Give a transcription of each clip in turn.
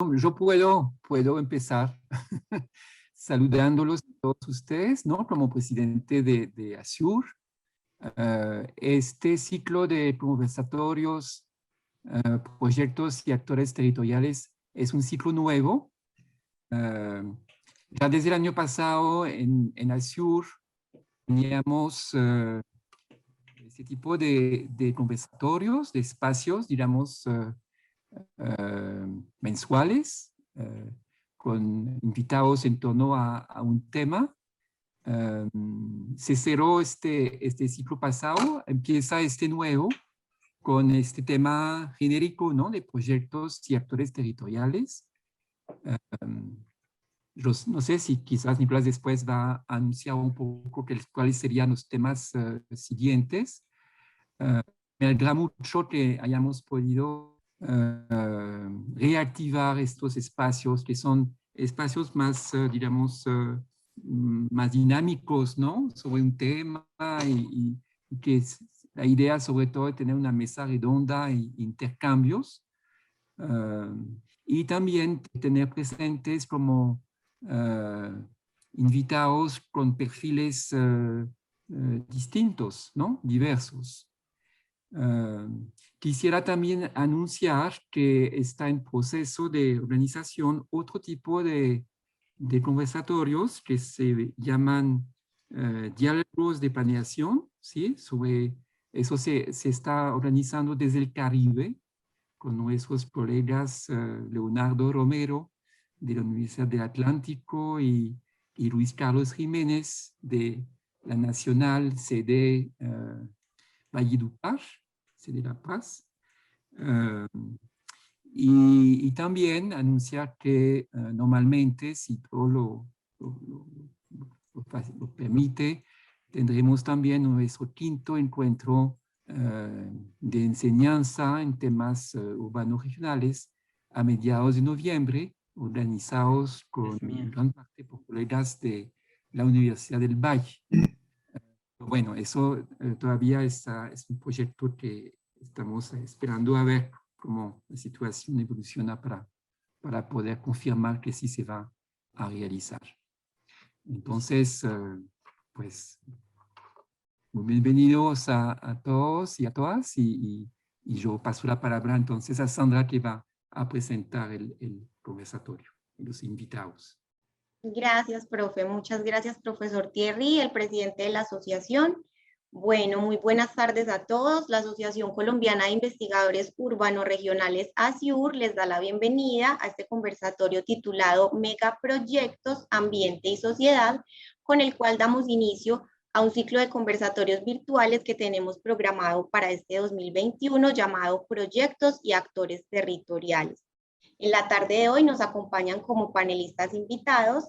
Yo puedo empezar saludándolos a todos ustedes, ¿no? Como presidente de ASUR. Este ciclo de conversatorios, proyectos y actores territoriales es un ciclo nuevo. Ya desde el año pasado en ASUR teníamos este tipo de conversatorios, de espacios, digamos, mensuales, con invitados en torno a un tema. Se cerró este ciclo pasado, empieza este nuevo con este tema genérico, ¿no? De proyectos y actores territoriales. Yo no sé si quizás Nicolás después va a anunciar un poco cuáles serían los temas siguientes. Me alegra mucho que hayamos podido reactivar estos espacios que son espacios más, digamos, más dinámicos, ¿no? Sobre un tema y que es la idea sobre todo de tener una mesa redonda e intercambios y también tener presentes como invitados con perfiles distintos, ¿no? Diversos. Quisiera también anunciar que está en proceso de organización otro tipo de conversatorios que se llaman diálogos de planeación, ¿sí? Sobre eso se está organizando desde el Caribe con nuestros colegas Leonardo Romero de la Universidad del Atlántico y Luis Carlos Jiménez de la Nacional CD Valledupar, CD La Paz. Y también anunciar que normalmente, si todo lo permite, tendremos también nuestro quinto encuentro de enseñanza en temas urbanos regionales a mediados de noviembre, organizados en gran parte por colegas de la Universidad del Valle. Bueno, eso todavía es un proyecto que estamos esperando a ver cómo la situación evoluciona para poder confirmar que sí se va a realizar. Entonces, pues, muy bienvenidos a todos y a todas y yo paso la palabra entonces a Sandra que va a presentar el conversatorio y los invitados. Gracias, profe. Muchas gracias, profesor Thierry, el presidente de la asociación. Bueno, muy buenas tardes a todos. La Asociación Colombiana de Investigadores Urbanos Regionales ASIUR les da la bienvenida a este conversatorio titulado Megaproyectos, Ambiente y Sociedad, con el cual damos inicio a un ciclo de conversatorios virtuales que tenemos programado para este 2021 llamado Proyectos y Actores Territoriales. En la tarde de hoy nos acompañan como panelistas invitados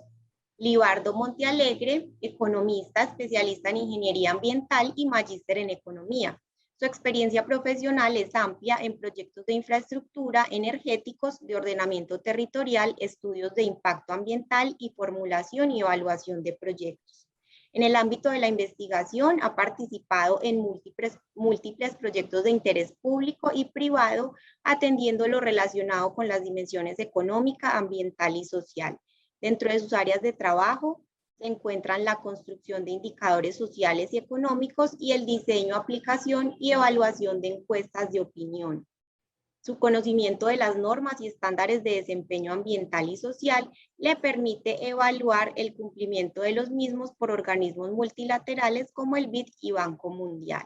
Libardo Montealegre, economista, especialista en ingeniería ambiental y magíster en economía. Su experiencia profesional es amplia en proyectos de infraestructura, energéticos, de ordenamiento territorial, estudios de impacto ambiental y formulación y evaluación de proyectos. En el ámbito de la investigación ha participado en múltiples proyectos de interés público y privado, atendiendo lo relacionado con las dimensiones económica, ambiental y social. Dentro de sus áreas de trabajo se encuentran la construcción de indicadores sociales y económicos y el diseño, aplicación y evaluación de encuestas de opinión. Su conocimiento de las normas y estándares de desempeño ambiental y social le permite evaluar el cumplimiento de los mismos por organismos multilaterales como el BID y Banco Mundial.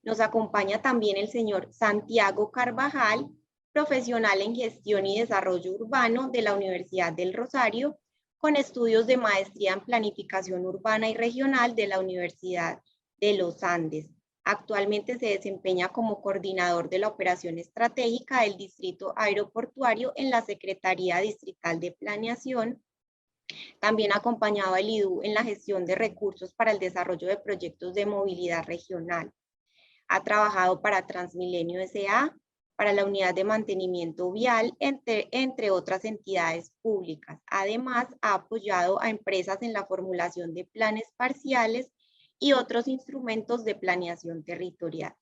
Nos acompaña también el señor Santiago Carvajal, profesional en gestión y desarrollo urbano de la Universidad del Rosario, con estudios de maestría en planificación urbana y regional de la Universidad de los Andes. Actualmente se desempeña como coordinador de la operación estratégica del Distrito Aeroportuario en la Secretaría Distrital de Planeación. También ha acompañado al IDU en la gestión de recursos para el desarrollo de proyectos de movilidad regional. Ha trabajado para Transmilenio S.A., para la Unidad de Mantenimiento Vial, entre otras entidades públicas. Además, ha apoyado a empresas en la formulación de planes parciales y otros instrumentos de planeación territorial.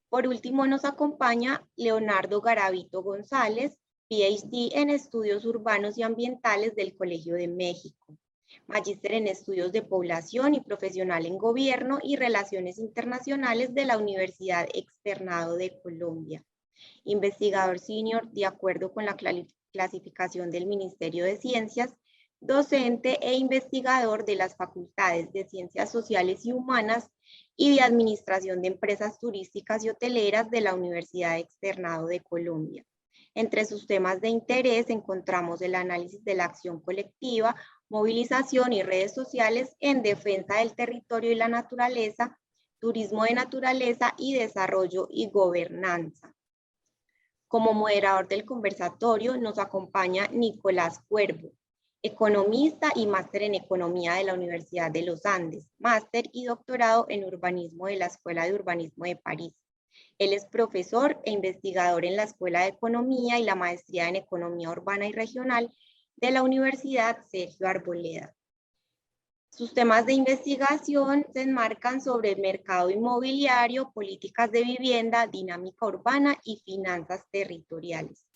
Por último, nos acompaña Leonardo Garavito González, PhD en Estudios Urbanos y Ambientales del Colegio de México, magíster en Estudios de Población y profesional en Gobierno y Relaciones Internacionales de la Universidad Externado de Colombia, investigador senior de acuerdo con la clasificación del Ministerio de Ciencias, docente e investigador de las Facultades de Ciencias Sociales y Humanas y de Administración de Empresas Turísticas y Hoteleras de la Universidad Externado de Colombia. Entre sus temas de interés encontramos el análisis de la acción colectiva, movilización y redes sociales en defensa del territorio y la naturaleza, turismo de naturaleza y desarrollo y gobernanza. Como moderador del conversatorio nos acompaña Nicolás Cuervo, economista y máster en Economía de la Universidad de los Andes, máster y doctorado en Urbanismo de la Escuela de Urbanismo de París. Él es profesor e investigador en la Escuela de Economía y la Maestría en Economía Urbana y Regional de la Universidad Sergio Arboleda. Sus temas de investigación se enmarcan sobre el mercado inmobiliario, políticas de vivienda, dinámica urbana y finanzas territoriales.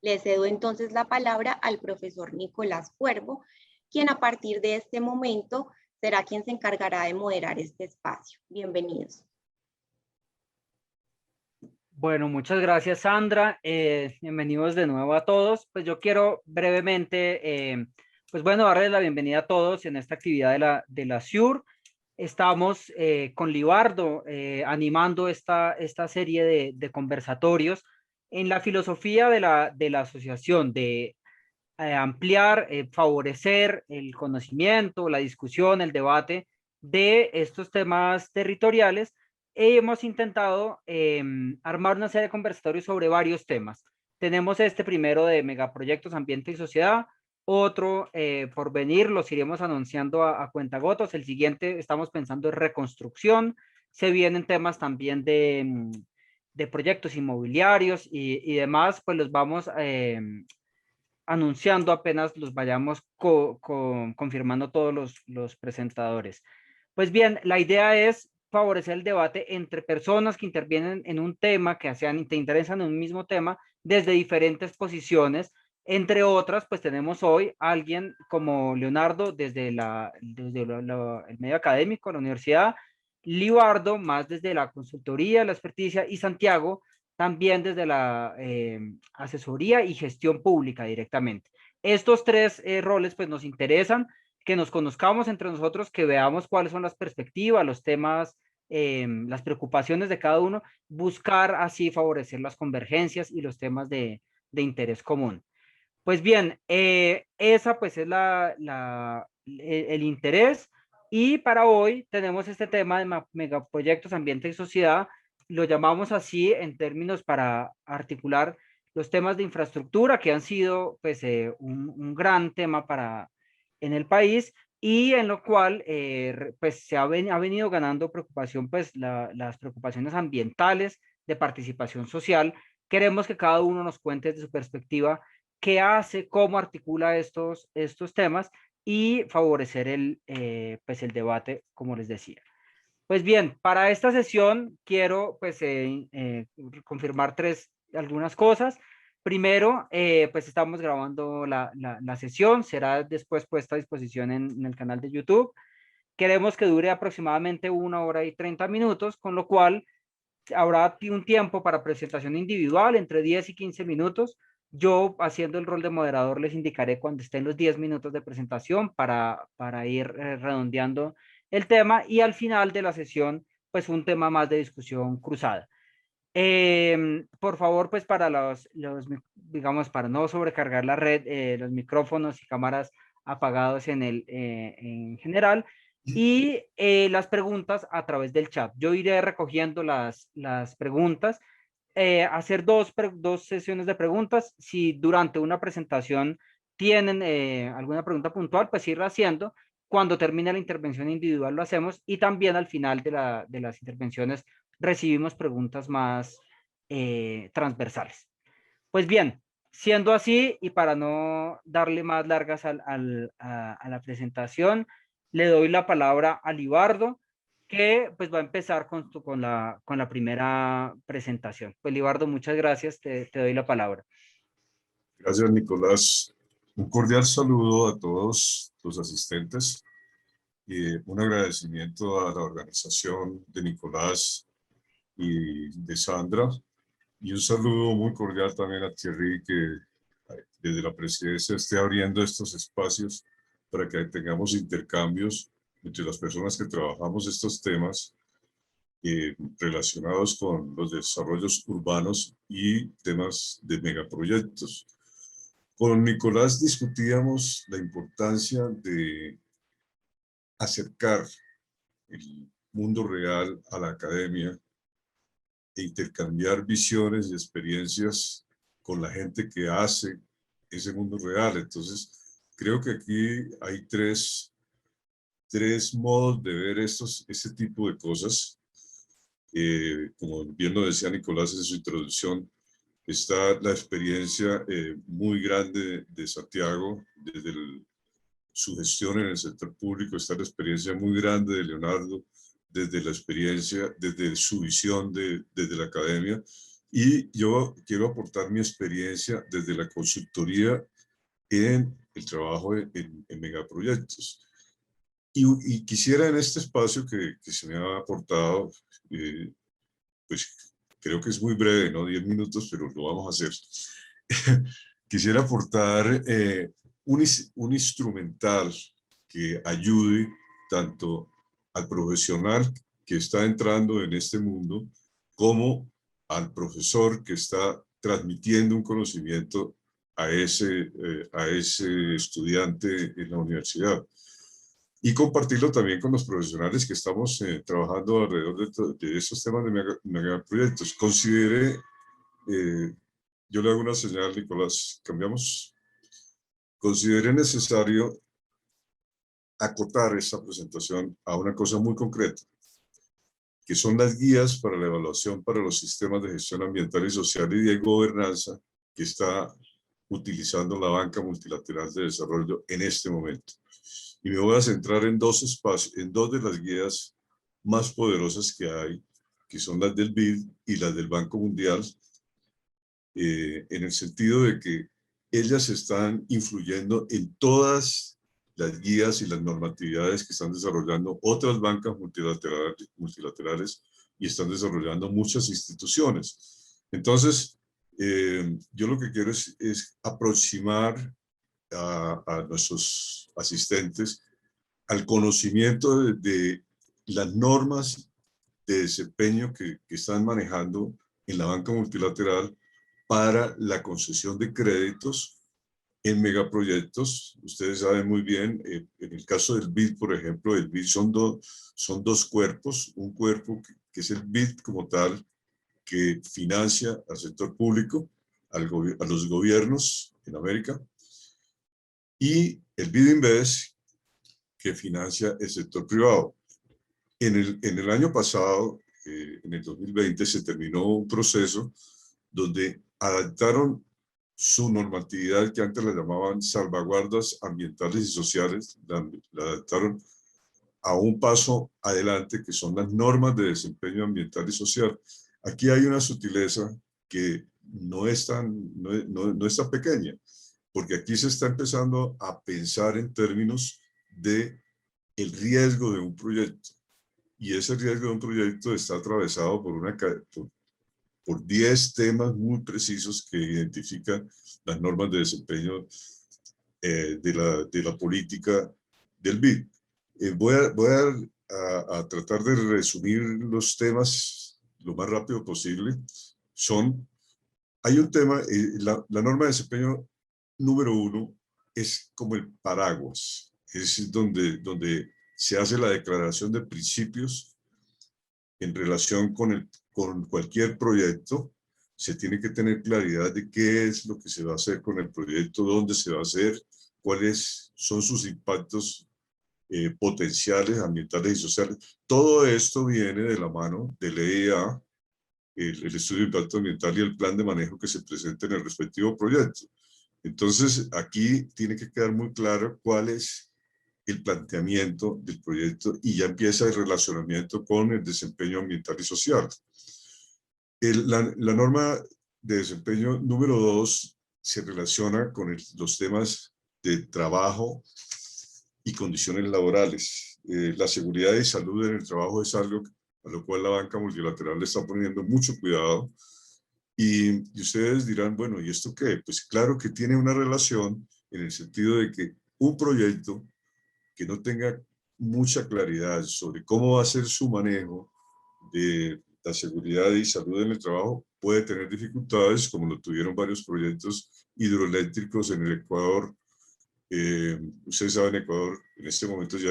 Le cedo entonces la palabra al profesor Nicolás Cuervo, quien a partir de este momento será quien se encargará de moderar este espacio. Bienvenidos. Bueno, muchas gracias, Sandra. Bienvenidos de nuevo a todos. Pues yo quiero brevemente, pues bueno, darles la bienvenida a todos en esta actividad de la SUR. Estamos con Libardo animando esta serie de conversatorios en la filosofía de la asociación de ampliar, favorecer el conocimiento, la discusión, el debate de estos temas territoriales. Hemos intentado armar una serie de conversatorios sobre varios temas. Tenemos este primero de megaproyectos, ambiente y sociedad, otro por venir, los iremos anunciando a cuentagotas. El siguiente estamos pensando en reconstrucción, se vienen temas también de proyectos inmobiliarios y demás, pues los vamos anunciando apenas los vayamos confirmando todos los presentadores. Pues bien, la idea es favorecer el debate entre personas que intervienen en un tema, que te interesan en un mismo tema, desde diferentes posiciones. Entre otras, pues tenemos hoy a alguien como Leonardo desde el medio académico, la universidad, Libardo más desde la consultoría, la experticia, y Santiago también desde la asesoría y gestión pública directamente. Estos tres roles pues nos interesan, que nos conozcamos entre nosotros, que veamos cuáles son las perspectivas, los temas, las preocupaciones de cada uno, buscar así favorecer las convergencias y los temas de interés común. Pues bien, esa pues es el interés, y para hoy tenemos este tema de megaproyectos, ambiente y sociedad. Lo llamamos así en términos para articular los temas de infraestructura que han sido pues un gran tema en el país, y en lo cual pues ha venido ganando preocupación pues las preocupaciones ambientales, de participación social. Queremos que cada uno nos cuente desde su perspectiva qué hace, cómo articula estos temas, y favorecer pues el debate, como les decía. Pues bien, para esta sesión quiero pues confirmar algunas cosas. Primero, pues estamos grabando la sesión, será después puesta a disposición en el canal de YouTube. Queremos que dure aproximadamente 1 hora y 30 minutos, con lo cual habrá un tiempo para presentación individual entre 10 y 15 minutos. Yo, haciendo el rol de moderador, les indicaré cuando estén los 10 minutos de presentación para ir redondeando el tema, y al final de la sesión, pues un tema más de discusión cruzada. Por favor, pues para digamos, para no sobrecargar la red, los micrófonos y cámaras apagados en general, y las preguntas a través del chat. Yo iré recogiendo las preguntas, hacer dos sesiones de preguntas. Si durante una presentación tienen alguna pregunta puntual, pues irla haciendo. Cuando termine la intervención individual lo hacemos, y también al final de las intervenciones recibimos preguntas más transversales. Pues bien, siendo así, y para no darle más largas a la presentación, le doy la palabra a Libardo, que pues va a empezar con la primera presentación. Pues Libardo, muchas gracias, te doy la palabra. Gracias, Nicolás. Un cordial saludo a todos los asistentes y un agradecimiento a la organización de Nicolás y de Sandra. Y un saludo muy cordial también a Thierry, que desde la presidencia esté abriendo estos espacios para que tengamos intercambios entre las personas que trabajamos estos temas relacionados con los desarrollos urbanos y temas de megaproyectos. Con Nicolás discutíamos la importancia de acercar el mundo real a la academia e intercambiar visiones y experiencias con la gente que hace ese mundo real. Entonces, creo que aquí hay tres modos de ver este tipo de cosas. Como bien lo decía Nicolás en su introducción, está la experiencia muy grande de Santiago desde su gestión en el sector público, está la experiencia muy grande de Leonardo desde la experiencia, desde su visión desde la academia, y yo quiero aportar mi experiencia desde la consultoría en el trabajo en megaproyectos. Y quisiera en este espacio que se me ha aportado, pues creo que es muy breve, ¿no? 10 minutos, pero lo vamos a hacer. Quisiera aportar un instrumental que ayude tanto al profesional que está entrando en este mundo como al profesor que está transmitiendo un conocimiento a ese estudiante en la universidad. Y compartirlo también con los profesionales que estamos trabajando alrededor de esos temas de megaproyectos. Yo le hago una señal, Nicolás, cambiamos. Consideré necesario acotar esta presentación a una cosa muy concreta, que son las guías para la evaluación para los sistemas de gestión ambiental y social y de gobernanza que está utilizando la Banca Multilateral de Desarrollo en este momento. Y me voy a centrar en dos de las guías más poderosas que hay, que son las del BID y las del Banco Mundial, en el sentido de que ellas están influyendo en todas las guías y las normatividades que están desarrollando otras bancas multilaterales y están desarrollando muchas instituciones. Entonces, yo lo que quiero es aproximar a nuestros asistentes al conocimiento de las normas de desempeño que están manejando en la banca multilateral para la concesión de créditos en megaproyectos. Ustedes saben muy bien, en el caso del BID, por ejemplo, el BID son dos cuerpos, un cuerpo que es el BID como tal, que financia al sector público, a los gobiernos en América, y el BID Invest, que financia el sector privado. En el año pasado, en el 2020, se terminó un proceso donde adaptaron su normatividad, que antes la llamaban salvaguardas ambientales y sociales, la adaptaron a un paso adelante, que son las normas de desempeño ambiental y social. Aquí hay una sutileza que no es tan pequeña, porque aquí se está empezando a pensar en términos de el riesgo de un proyecto. Y ese riesgo de un proyecto está atravesado por 10 temas muy precisos que identifican las normas de desempeño de la política del BID. Voy a tratar de resumir los temas lo más rápido posible. Hay un tema, la norma de desempeño número 1 es como el paraguas, es donde se hace la declaración de principios en relación con cualquier proyecto. Se tiene que tener claridad de qué es lo que se va a hacer con el proyecto, dónde se va a hacer, cuáles son sus impactos potenciales, ambientales y sociales. Todo esto viene de la mano del EIA, el estudio de impacto ambiental y el plan de manejo que se presenta en el respectivo proyecto. Entonces, aquí tiene que quedar muy claro cuál es el planteamiento del proyecto y ya empieza el relacionamiento con el desempeño ambiental y social. La norma de desempeño número 2 se relaciona con los temas de trabajo y condiciones laborales. La seguridad y salud en el trabajo es algo a lo cual la banca multilateral le está poniendo mucho cuidado. Y ustedes dirán, bueno, ¿y esto qué? Pues claro que tiene una relación en el sentido de que un proyecto que no tenga mucha claridad sobre cómo va a ser su manejo de la seguridad y salud en el trabajo puede tener dificultades, como lo tuvieron varios proyectos hidroeléctricos en el Ecuador. Ustedes saben, Ecuador en este momento ya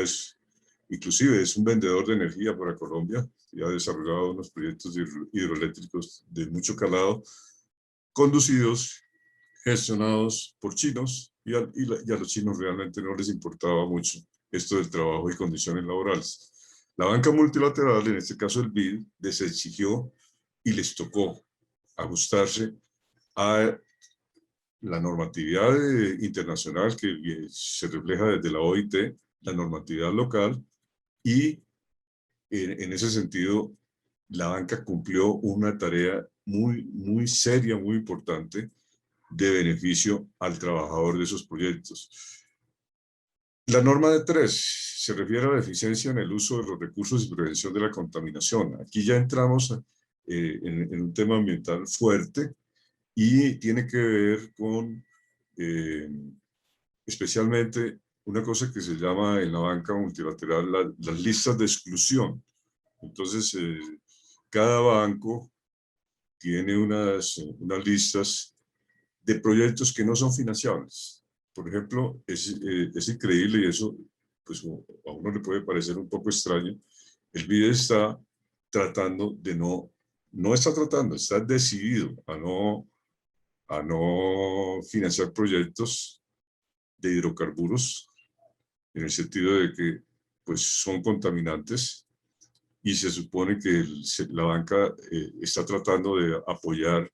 inclusive es un vendedor de energía para Colombia, y ha desarrollado unos proyectos hidroeléctricos de mucho calado, conducidos, gestionados por chinos, y a los chinos realmente no les importaba mucho esto del trabajo y condiciones laborales. La banca multilateral, en este caso el BID, les exigió y les tocó ajustarse a la normatividad internacional que se refleja desde la OIT, la normatividad local, y en ese sentido la banca cumplió una tarea muy seria, muy importante, de beneficio al trabajador de esos proyectos. La norma de 3 se refiere a la eficiencia en el uso de los recursos y prevención de la contaminación. Aquí ya entramos en un tema ambiental fuerte y tiene que ver con especialmente una cosa que se llama en la banca multilateral las listas de exclusión. Entonces, cada banco tiene unas listas de proyectos que no son financiables. Por ejemplo, es increíble, y eso pues, a uno le puede parecer un poco extraño. El BID está tratando de está decidido a no financiar proyectos de hidrocarburos, en el sentido de que pues, son contaminantes, y se supone que la banca está tratando de apoyar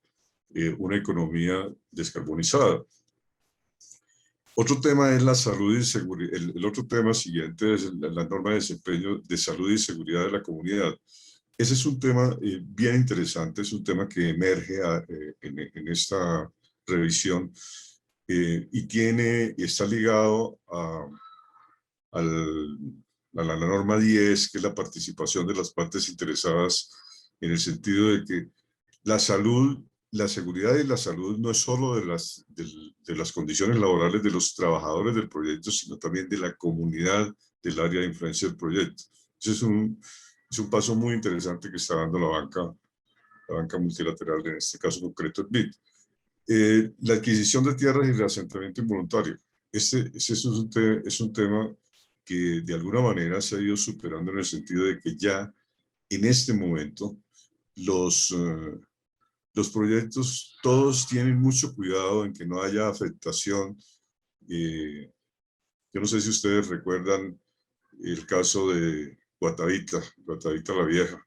una economía descarbonizada. Otro tema es la salud y seguridad. El otro tema siguiente es la norma de desempeño de salud y seguridad de la comunidad. Ese es un tema bien interesante, es un tema que emerge en esta revisión y está ligado a la norma 10, que es la participación de las partes interesadas, en el sentido de que la salud, la seguridad y la salud no es solo de las condiciones laborales de los trabajadores del proyecto, sino también de la comunidad del área de influencia del proyecto. Ese es un paso muy interesante que está dando la banca multilateral, en este caso concreto el BID. La adquisición de tierras y el reasentamiento involuntario. Ese es un tema que de alguna manera se ha ido superando, en el sentido de que ya en este momento los proyectos todos tienen mucho cuidado en que no haya afectación. Yo no sé si ustedes recuerdan el caso de Guatavita la Vieja,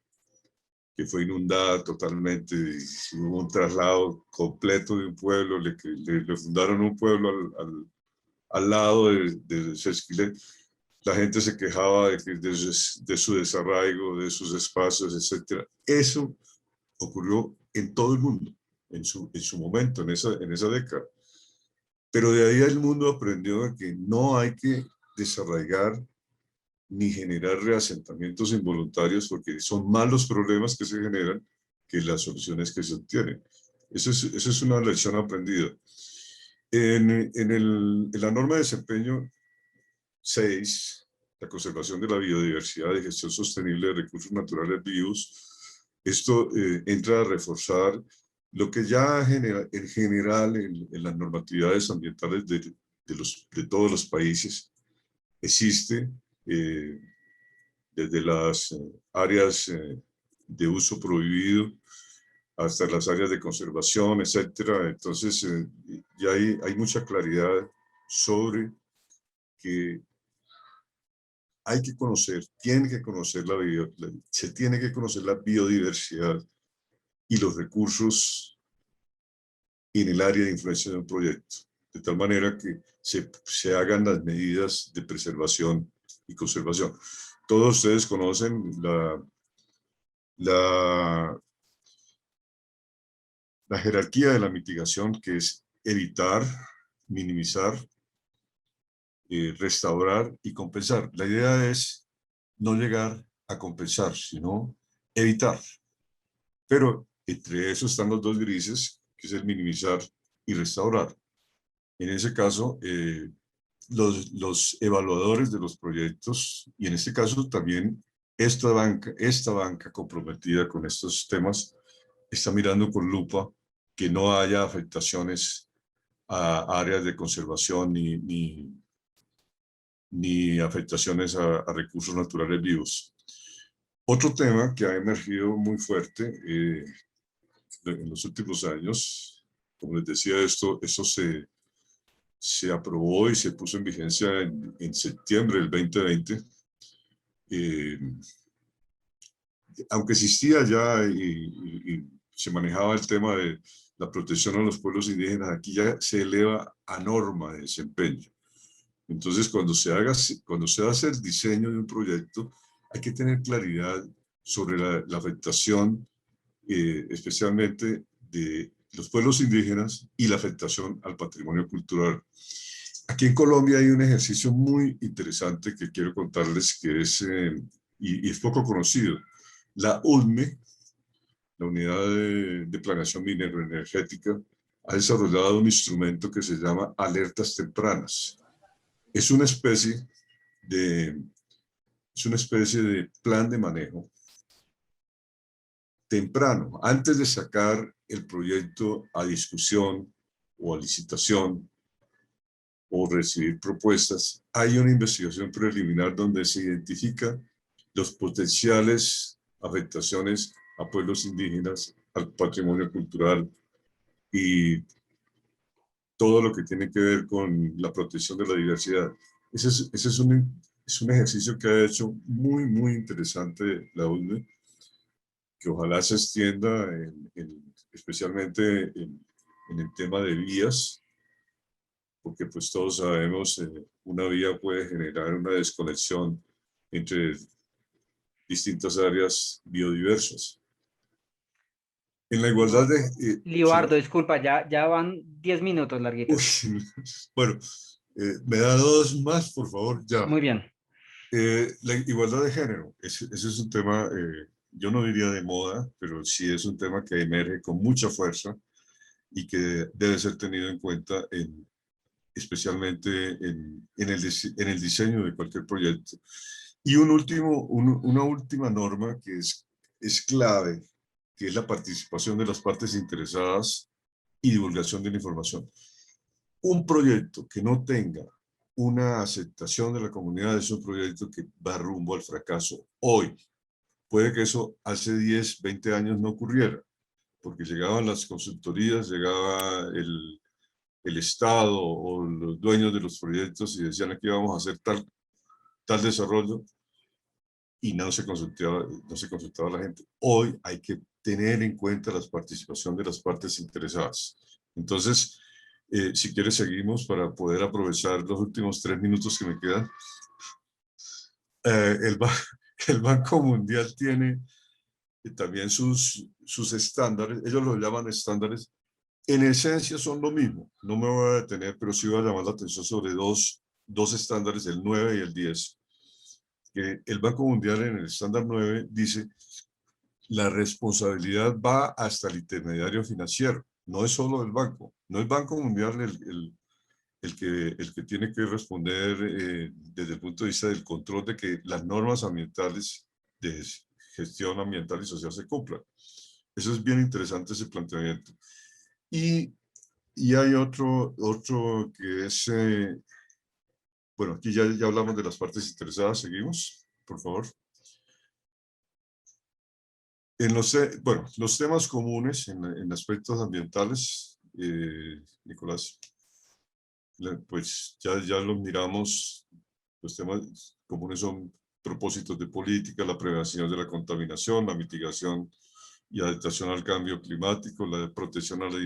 que fue inundada totalmente, y hubo un traslado completo de un pueblo, le fundaron un pueblo al lado de Sesquilé. La gente se quejaba de su desarraigo, de sus espacios, etc. Eso ocurrió en todo el mundo, en su momento, en esa década. Pero de ahí el mundo aprendió que no hay que desarraigar ni generar reasentamientos involuntarios, porque son más los problemas que se generan que las soluciones que se obtienen. Eso es una lección aprendida. En la norma de desempeño 6, la conservación de la biodiversidad y gestión sostenible de recursos naturales vivos, esto entra a reforzar lo que ya en general en las normatividades ambientales de todos los países existe, desde las áreas de uso prohibido hasta las áreas de conservación, etcétera. Entonces, ya hay mucha claridad sobre que hay que conocer, se tiene que conocer la biodiversidad y los recursos en el área de influencia de un proyecto, de tal manera que se hagan las medidas de preservación y conservación. Todos ustedes conocen la jerarquía de la mitigación, que es evitar, minimizar, restaurar y compensar. La idea es no llegar a compensar, sino evitar. Pero entre eso están los dos grises, que es el minimizar y restaurar. En ese caso, los evaluadores de los proyectos, y en este caso también esta banca comprometida con estos temas, está mirando con lupa que no haya afectaciones a áreas de conservación ni afectaciones a recursos naturales vivos. Otro tema que ha emergido muy fuerte en los últimos años, como les decía, esto se aprobó y se puso en vigencia en septiembre del 2020. Aunque existía ya y se manejaba el tema de la protección a los pueblos indígenas, aquí ya se eleva a norma de desempeño. Entonces, cuando se hace el diseño de un proyecto, hay que tener claridad sobre la afectación, especialmente de los pueblos indígenas y la afectación al patrimonio cultural. Aquí en Colombia hay un ejercicio muy interesante que quiero contarles, que es, y es poco conocido. La UNME, la Unidad de Planeación Minero-Energética, ha desarrollado un instrumento que se llama alertas tempranas. Es una especie de plan de manejo temprano, antes de sacar el proyecto a discusión o a licitación o recibir propuestas. Hay una investigación preliminar donde se identifica los potenciales afectaciones a pueblos indígenas, al patrimonio cultural y todo lo que tiene que ver con la protección de la diversidad. Ese es un ejercicio que ha hecho muy interesante la UNE, que ojalá se extienda especialmente en el tema de vías, porque pues todos sabemos una vía puede generar una desconexión entre distintas áreas biodiversas. En la igualdad de... Libardo, disculpa, ya van 10 minutos larguitos. Uy, bueno, me da 2 más, por favor, ya. Muy bien. La igualdad de género, ese es un tema, yo no diría de moda, pero sí es un tema que emerge con mucha fuerza y que debe ser tenido en cuenta especialmente en el diseño de cualquier proyecto. Y una última norma que es clave, que es la participación de las partes interesadas y divulgación de la información. Un proyecto que no tenga una aceptación de la comunidad es un proyecto que va rumbo al fracaso hoy. Puede que eso hace 10, 20 años no ocurriera, porque llegaban las consultorías, llegaba el Estado o los dueños de los proyectos y decían aquí vamos a hacer tal desarrollo y no se consultaba a la gente. Hoy hay que tener en cuenta la participación de las partes interesadas. Entonces, si quieres seguimos para poder aprovechar los últimos 3 minutos que me quedan. El Banco Mundial tiene también sus estándares, ellos los llaman estándares. En esencia son lo mismo, no me voy a detener, pero sí voy a llamar la atención sobre dos estándares, el 9 y el 10. Que el Banco Mundial en el estándar 9 dice la responsabilidad va hasta el intermediario financiero, no es solo del banco, no es Banco Mundial el que tiene que responder desde el punto de vista del control de que las normas ambientales de gestión ambiental y social se cumplan. Eso es bien interesante, ese planteamiento. Y hay otro que es, bueno, aquí ya hablamos de las partes interesadas, seguimos, por favor. Los temas comunes en aspectos ambientales, Nicolás, pues ya los miramos. Los temas comunes son propósitos de política, la prevención de la contaminación, la mitigación y adaptación al cambio climático, la protección a la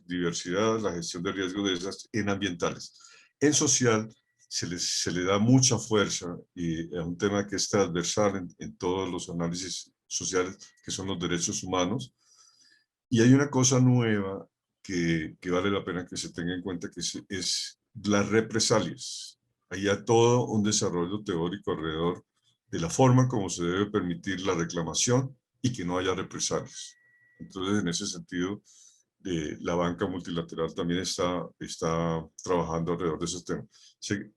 diversidad, la gestión de riesgos de desastres en ambientales. En social se le da mucha fuerza a un tema que es transversal en todos los análisis sociales, que son los derechos humanos. Y hay una cosa nueva que vale la pena que se tenga en cuenta, que es las represalias. Hay ya todo un desarrollo teórico alrededor de la forma como se debe permitir la reclamación y que no haya represalias. Entonces, en ese sentido, la banca multilateral también está trabajando alrededor de esos temas.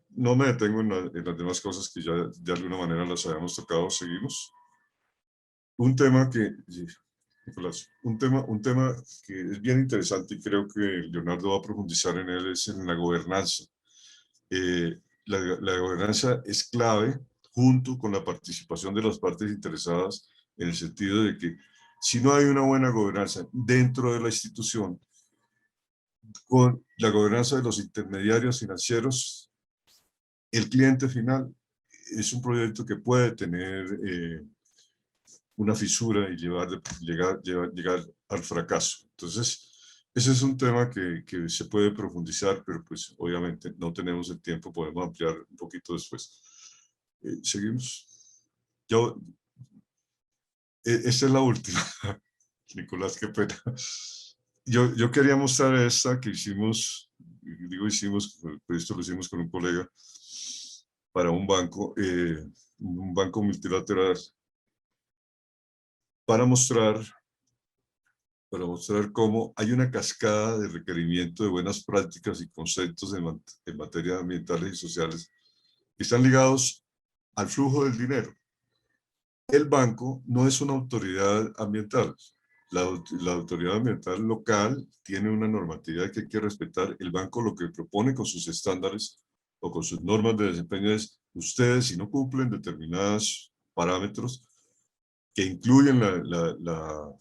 No me detengo en las demás cosas que ya de alguna manera las habíamos tocado. Seguimos. Un tema que, Nicolás, un tema que es bien interesante y creo que Leonardo va a profundizar en él es en la gobernanza. La gobernanza es clave junto con la participación de las partes interesadas, en el sentido de que si no hay una buena gobernanza dentro de la institución, con la gobernanza de los intermediarios financieros, el cliente final es un proyecto que puede tener una fisura y llegar al fracaso. Entonces, ese es un tema que se puede profundizar, pero pues obviamente no tenemos el tiempo, podemos ampliar un poquito después. Seguimos. Esta es la última. Nicolás, qué pena. Yo quería mostrar esta que hicimos, pues esto lo hicimos con un colega para un banco multilateral, para mostrar cómo hay una cascada de requerimiento de buenas prácticas y conceptos en materia ambientales y sociales que están ligados al flujo del dinero. El banco no es una autoridad ambiental. La autoridad ambiental local tiene una normatividad que hay que respetar. El banco lo que propone con sus estándares o con sus normas de desempeño es: ustedes, si no cumplen determinados parámetros que incluyen la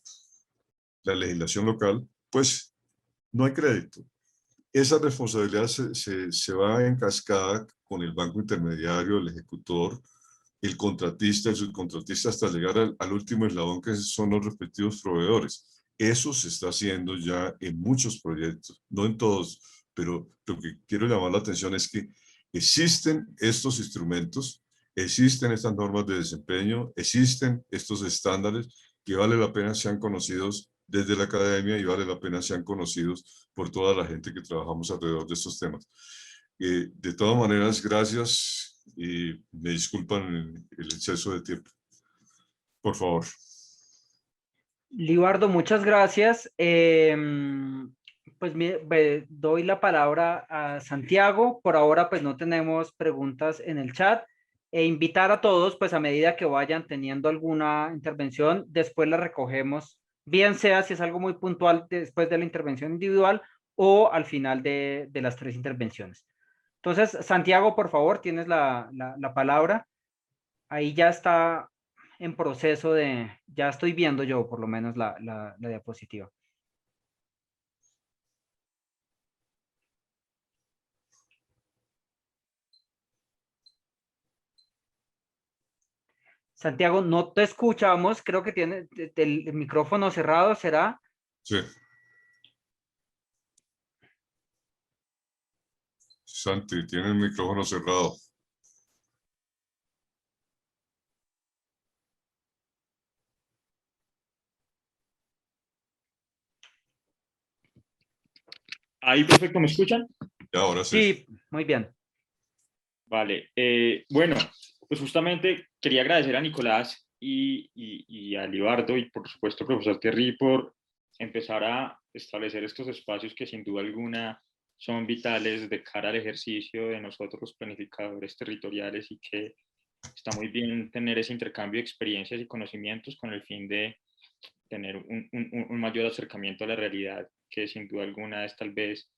legislación local, pues no hay crédito. Esa responsabilidad se va en cascada con el banco intermediario, el ejecutor, el contratista, el subcontratista, hasta llegar al último eslabón, que son los respectivos proveedores. Eso se está haciendo ya en muchos proyectos, no en todos, pero lo que quiero llamar la atención es que existen estos instrumentos, existen estas normas de desempeño, existen estos estándares que vale la pena sean conocidos desde la academia y vale la pena sean conocidos por toda la gente que trabajamos alrededor de estos temas. De todas maneras, gracias y me disculpan el exceso de tiempo. Por favor. Libardo, muchas gracias. Pues doy la palabra a Santiago. Por ahora, pues no tenemos preguntas en el chat. E invitar a todos, pues a medida que vayan teniendo alguna intervención, después la recogemos, bien sea si es algo muy puntual después de la intervención individual o al final de las 3 intervenciones. Entonces, Santiago, por favor, tienes la palabra. Ahí ya está en proceso ya estoy viendo yo por lo menos la diapositiva. Santiago, no te escuchamos, creo que tiene el micrófono cerrado, ¿será? Sí. Santi, tiene el micrófono cerrado. Ahí perfecto, ¿me escuchan? Y ahora sí. Sí, muy bien. Vale, bueno, pues justamente quería agradecer a Nicolás y a Libardo y por supuesto al profesor Thierry por empezar a establecer estos espacios que sin duda alguna son vitales de cara al ejercicio de nosotros planificadores territoriales, y que está muy bien tener ese intercambio de experiencias y conocimientos con el fin de tener un mayor acercamiento a la realidad, que sin duda alguna es tal vez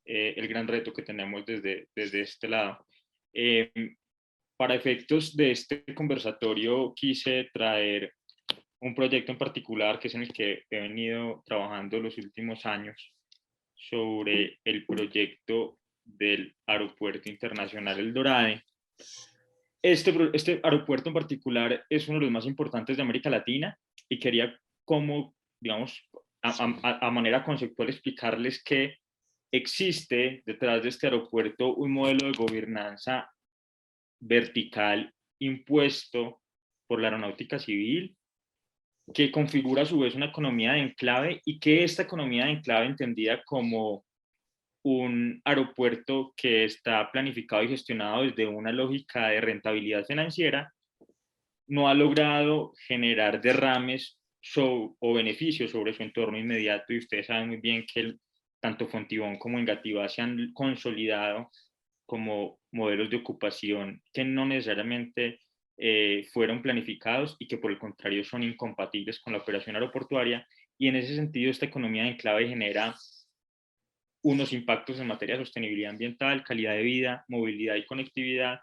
el gran reto que tenemos desde este lado. Para efectos de este conversatorio quise traer un proyecto en particular, que es en el que he venido trabajando los últimos años, sobre el proyecto del Aeropuerto Internacional El Dorade. Este aeropuerto en particular es uno de los más importantes de América Latina, y quería, como, digamos, a manera conceptual, explicarles que existe detrás de este aeropuerto un modelo de gobernanza vertical impuesto por la aeronáutica civil, que configura a su vez una economía de enclave y que esta economía de enclave entendida como un aeropuerto que está planificado y gestionado desde una lógica de rentabilidad financiera, no ha logrado generar derrames o beneficios sobre su entorno inmediato, y ustedes saben muy bien que tanto Fontibón como Engativá se han consolidado como modelos de ocupación que no necesariamente fueron planificados y que por el contrario son incompatibles con la operación aeroportuaria, y en ese sentido esta economía de enclave genera unos impactos en materia de sostenibilidad ambiental, calidad de vida, movilidad y conectividad,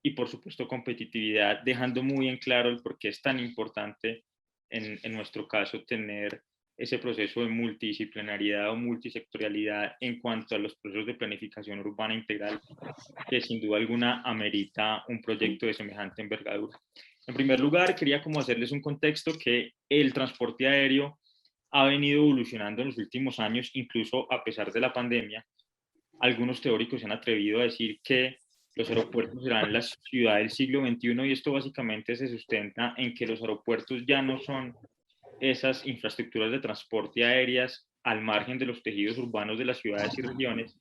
y por supuesto competitividad, dejando muy en claro el por qué es tan importante en nuestro caso tener ese proceso de multidisciplinariedad o multisectorialidad en cuanto a los procesos de planificación urbana integral, que sin duda alguna amerita un proyecto de semejante envergadura. En primer lugar, quería como hacerles un contexto que el transporte aéreo ha venido evolucionando en los últimos años, incluso a pesar de la pandemia. Algunos teóricos se han atrevido a decir que los aeropuertos serán la ciudad del siglo XXI, y esto básicamente se sustenta en que los aeropuertos ya no son esas infraestructuras de transporte aéreas al margen de los tejidos urbanos de las ciudades y regiones,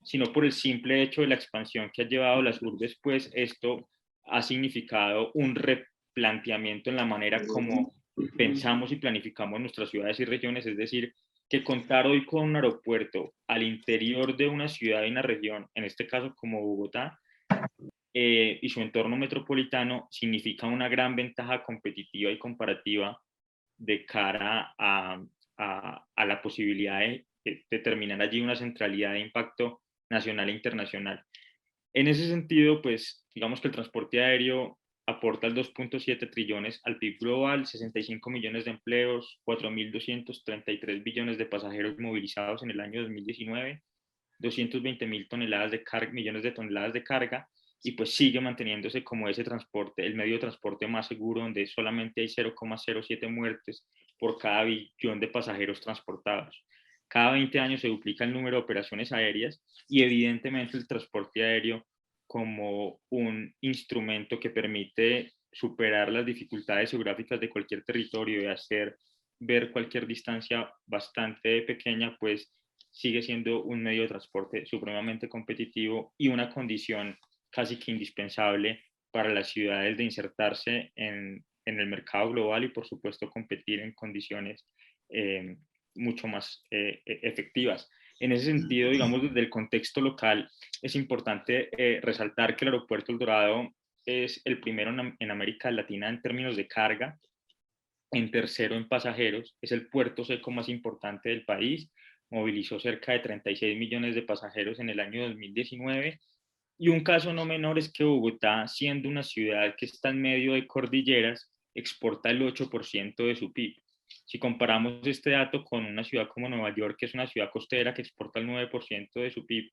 sino por el simple hecho de la expansión que ha llevado las urbes, pues esto ha significado un replanteamiento en la manera como pensamos y planificamos nuestras ciudades y regiones, es decir, que contar hoy con un aeropuerto al interior de una ciudad y una región, en este caso como Bogotá, y su entorno metropolitano, significa una gran ventaja competitiva y comparativa de cara a la posibilidad de determinar allí una centralidad de impacto nacional e internacional. En ese sentido, pues digamos que el transporte aéreo aporta el 2.7 trillones al PIB global, 65 millones de empleos, 4.233 billones de pasajeros movilizados en el año 2019, 220 millones de toneladas de carga, y pues sigue manteniéndose como ese transporte, el medio de transporte más seguro, donde solamente hay 0,07 muertes por cada billón de pasajeros transportados. Cada 20 años se duplica el número de operaciones aéreas, y evidentemente el transporte aéreo como un instrumento que permite superar las dificultades geográficas de cualquier territorio y hacer ver cualquier distancia bastante pequeña, pues sigue siendo un medio de transporte supremamente competitivo y una condición casi que indispensable para las ciudades de insertarse en el mercado global y por supuesto competir en condiciones mucho más efectivas. En ese sentido, digamos, desde el contexto local, es importante resaltar que el aeropuerto El Dorado es el primero en América Latina en términos de carga, en tercero en pasajeros, es el puerto seco más importante del país, movilizó cerca de 36 millones de pasajeros en el año 2019, y un caso no menor es que Bogotá, siendo una ciudad que está en medio de cordilleras, exporta el 8% de su PIB. Si comparamos este dato con una ciudad como Nueva York, que es una ciudad costera que exporta el 9% de su PIB,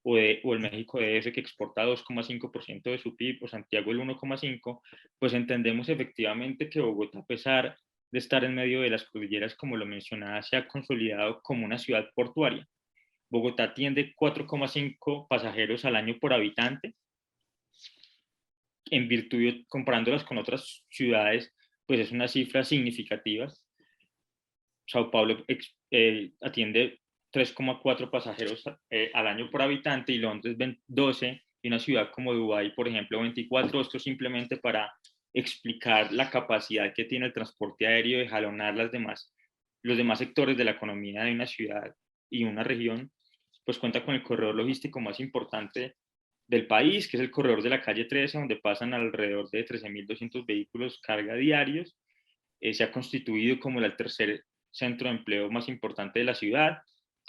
o el México DF, que exporta 2,5% de su PIB, o Santiago el 1,5%, pues entendemos efectivamente que Bogotá, a pesar de estar en medio de las cordilleras, como lo mencionaba, se ha consolidado como una ciudad portuaria. Bogotá atiende 4,5 pasajeros al año por habitante, en virtud de, comparándolas con otras ciudades, pues es una cifra significativa. Sao Paulo atiende 3,4 pasajeros al año por habitante, y Londres 12, y una ciudad como Dubái, por ejemplo, 24. Esto simplemente para explicar la capacidad que tiene el transporte aéreo de jalonar los demás sectores de la economía de una ciudad y una región. Pues cuenta con el corredor logístico más importante del país, que es el corredor de la calle 13, donde pasan alrededor de 13.200 vehículos carga diarios. Se ha constituido como el tercer centro de empleo más importante de la ciudad,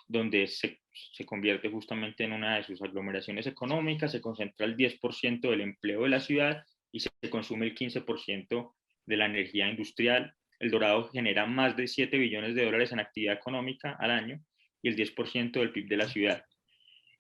donde se convierte justamente en una de sus aglomeraciones económicas, se concentra el 10% del empleo de la ciudad y se consume el 15% de la energía industrial. El Dorado genera más de 7 billones de dólares en actividad económica al año y el 10% del PIB de la ciudad.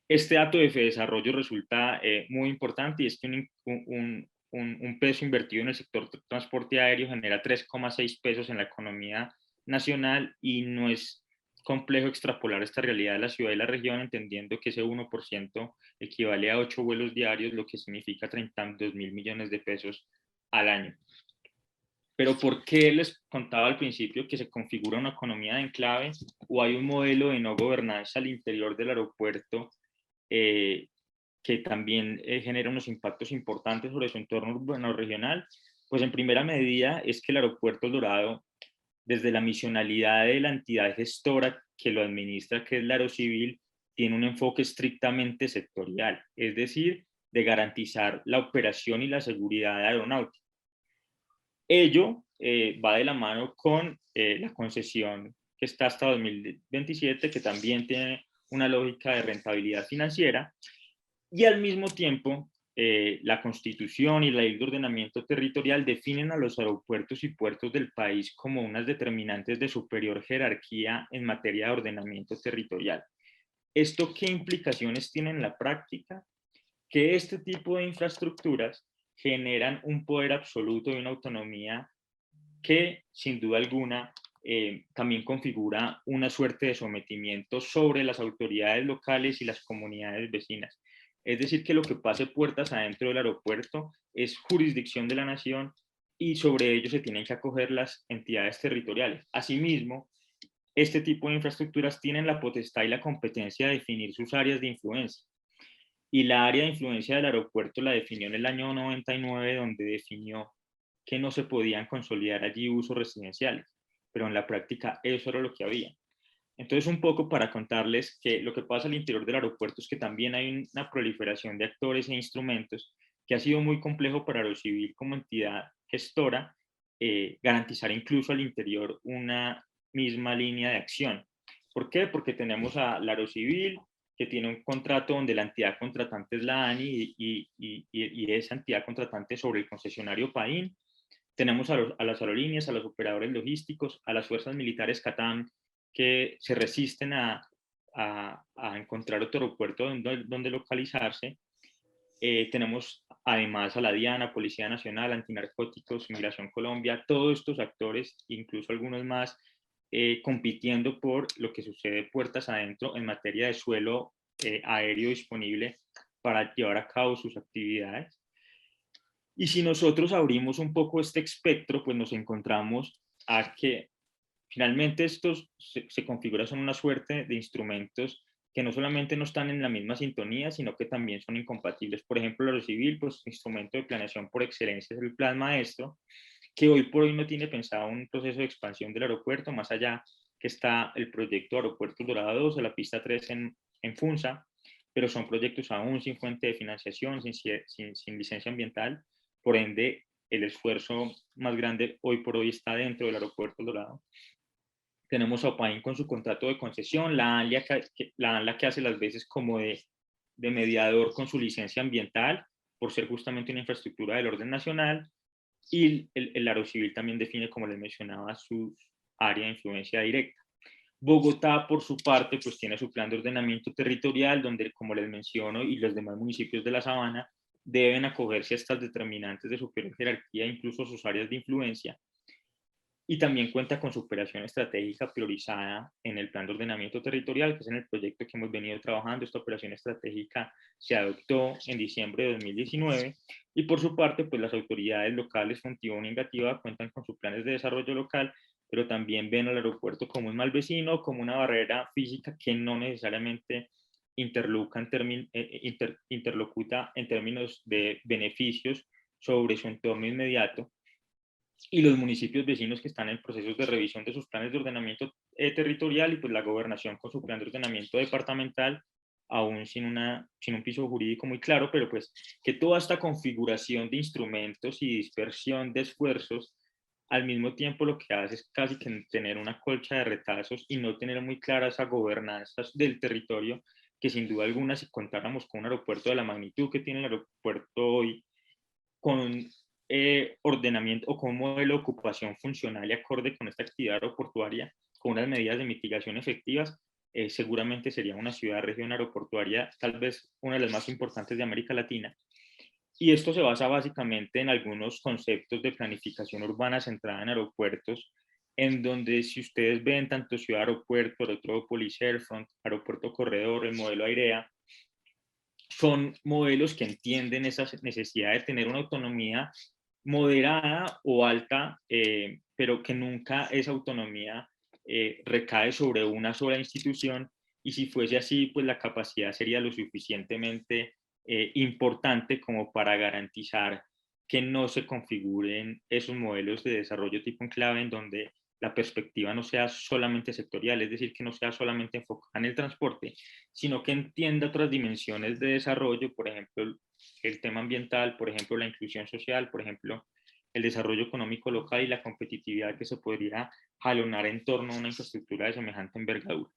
Este dato de desarrollo resulta muy importante, y es que un peso invertido en el sector transporte aéreo genera 3,6 pesos en la economía nacional, y no es complejo extrapolar esta realidad de la ciudad y la región, entendiendo que ese 1% equivale a 8 vuelos diarios, lo que significa 32.000 millones de pesos al año. Pero ¿por qué les contaba al principio que se configura una economía de enclave o hay un modelo de no gobernanza al interior del aeropuerto que también genera unos impactos importantes sobre su entorno urbano regional? Pues en primera medida es que el aeropuerto El Dorado, desde la misionalidad de la entidad gestora que lo administra, que es la Aerocivil, tiene un enfoque estrictamente sectorial, es decir, de garantizar la operación y la seguridad aeronáutica. Ello va de la mano con la concesión que está hasta 2027, que también tiene una lógica de rentabilidad financiera, y al mismo tiempo la Constitución y la Ley de Ordenamiento Territorial definen a los aeropuertos y puertos del país como unas determinantes de superior jerarquía en materia de ordenamiento territorial. ¿Esto qué implicaciones tiene en la práctica? Que este tipo de infraestructuras generan un poder absoluto y una autonomía que, sin duda alguna, también configura una suerte de sometimiento sobre las autoridades locales y las comunidades vecinas. Es decir, que lo que pase puertas adentro del aeropuerto es jurisdicción de la nación y sobre ello se tienen que acoger las entidades territoriales. Asimismo, este tipo de infraestructuras tienen la potestad y la competencia de definir sus áreas de influencia. Y la área de influencia del aeropuerto la definió en el año 99, donde definió que no se podían consolidar allí usos residenciales, pero en la práctica eso era lo que había. Entonces, un poco para contarles que lo que pasa al interior del aeropuerto es que también hay una proliferación de actores e instrumentos que ha sido muy complejo para Aerocivil como entidad gestora garantizar incluso al interior una misma línea de acción. ¿Por qué? Porque tenemos a la Aerocivil, que tiene un contrato donde la entidad contratante es la ANI y esa entidad contratante sobre el concesionario PAIN. Tenemos a las aerolíneas, a los operadores logísticos, a las fuerzas militares CATAM, que se resisten a encontrar otro aeropuerto donde localizarse. Tenemos además a la DIANA, Policía Nacional, Antinarcóticos, Migración Colombia, todos estos actores, incluso algunos más, compitiendo por lo que sucede puertas adentro en materia de suelo aéreo disponible para llevar a cabo sus actividades. Y si nosotros abrimos un poco este espectro, pues nos encontramos a que finalmente estos se configuran, son una suerte de instrumentos que no solamente no están en la misma sintonía, sino que también son incompatibles. Por ejemplo, el Aerocivil, pues instrumento de planeación por excelencia es el Plan Maestro, que hoy por hoy no tiene pensado un proceso de expansión del aeropuerto, más allá que está el proyecto Aeropuerto Dorado 2 o la pista 3 en Funza, pero son proyectos aún sin fuente de financiación, sin licencia ambiental, por ende el esfuerzo más grande hoy por hoy está dentro del Aeropuerto Dorado. Tenemos a OPAIN con su contrato de concesión, la ANLA que hace las veces como de mediador con su licencia ambiental, por ser justamente una infraestructura del orden nacional, y el Aerocivil también define, como les mencionaba, su área de influencia directa. Bogotá, por su parte, pues tiene su plan de ordenamiento territorial, donde, como les menciono, y los demás municipios de la Sabana deben acogerse a estas determinantes de superior jerarquía, incluso sus áreas de influencia, y también cuenta con su operación estratégica priorizada en el plan de ordenamiento territorial, que es en el proyecto que hemos venido trabajando. Esta operación estratégica se adoptó en diciembre de 2019 y por su parte, pues las autoridades locales Fontibón y Engativá cuentan con sus planes de desarrollo local, pero también ven al aeropuerto como un mal vecino, como una barrera física que no necesariamente interlocuta en términos de beneficios sobre su entorno inmediato. Y los municipios vecinos que están en procesos de revisión de sus planes de ordenamiento territorial y pues la gobernación con su plan de ordenamiento departamental, aún sin un piso jurídico muy claro, pero pues que toda esta configuración de instrumentos y dispersión de esfuerzos al mismo tiempo lo que hace es casi que tener una colcha de retazos y no tener muy clara esa gobernanza del territorio, que sin duda alguna, si contáramos con un aeropuerto de la magnitud que tiene el aeropuerto hoy, con ordenamiento o con un modelo de ocupación funcional y acorde con esta actividad aeroportuaria, con unas medidas de mitigación efectivas, seguramente sería una ciudad-región aeroportuaria, tal vez una de las más importantes de América Latina. Y esto se basa básicamente en algunos conceptos de planificación urbana centrada en aeropuertos, en donde si ustedes ven tanto ciudad-aeropuerto, Aerópolis Airfront, aeropuerto corredor, el modelo AIREA, son modelos que entienden esa necesidad de tener una autonomía moderada o alta, pero que nunca esa autonomía recae sobre una sola institución, y si fuese así, pues la capacidad sería lo suficientemente importante como para garantizar que no se configuren esos modelos de desarrollo tipo enclave en donde la perspectiva no sea solamente sectorial, es decir, que no sea solamente enfocada en el transporte, sino que entienda otras dimensiones de desarrollo, por ejemplo, el tema ambiental, por ejemplo, la inclusión social, por ejemplo, el desarrollo económico local y la competitividad que se podría jalonar en torno a una infraestructura de semejante envergadura.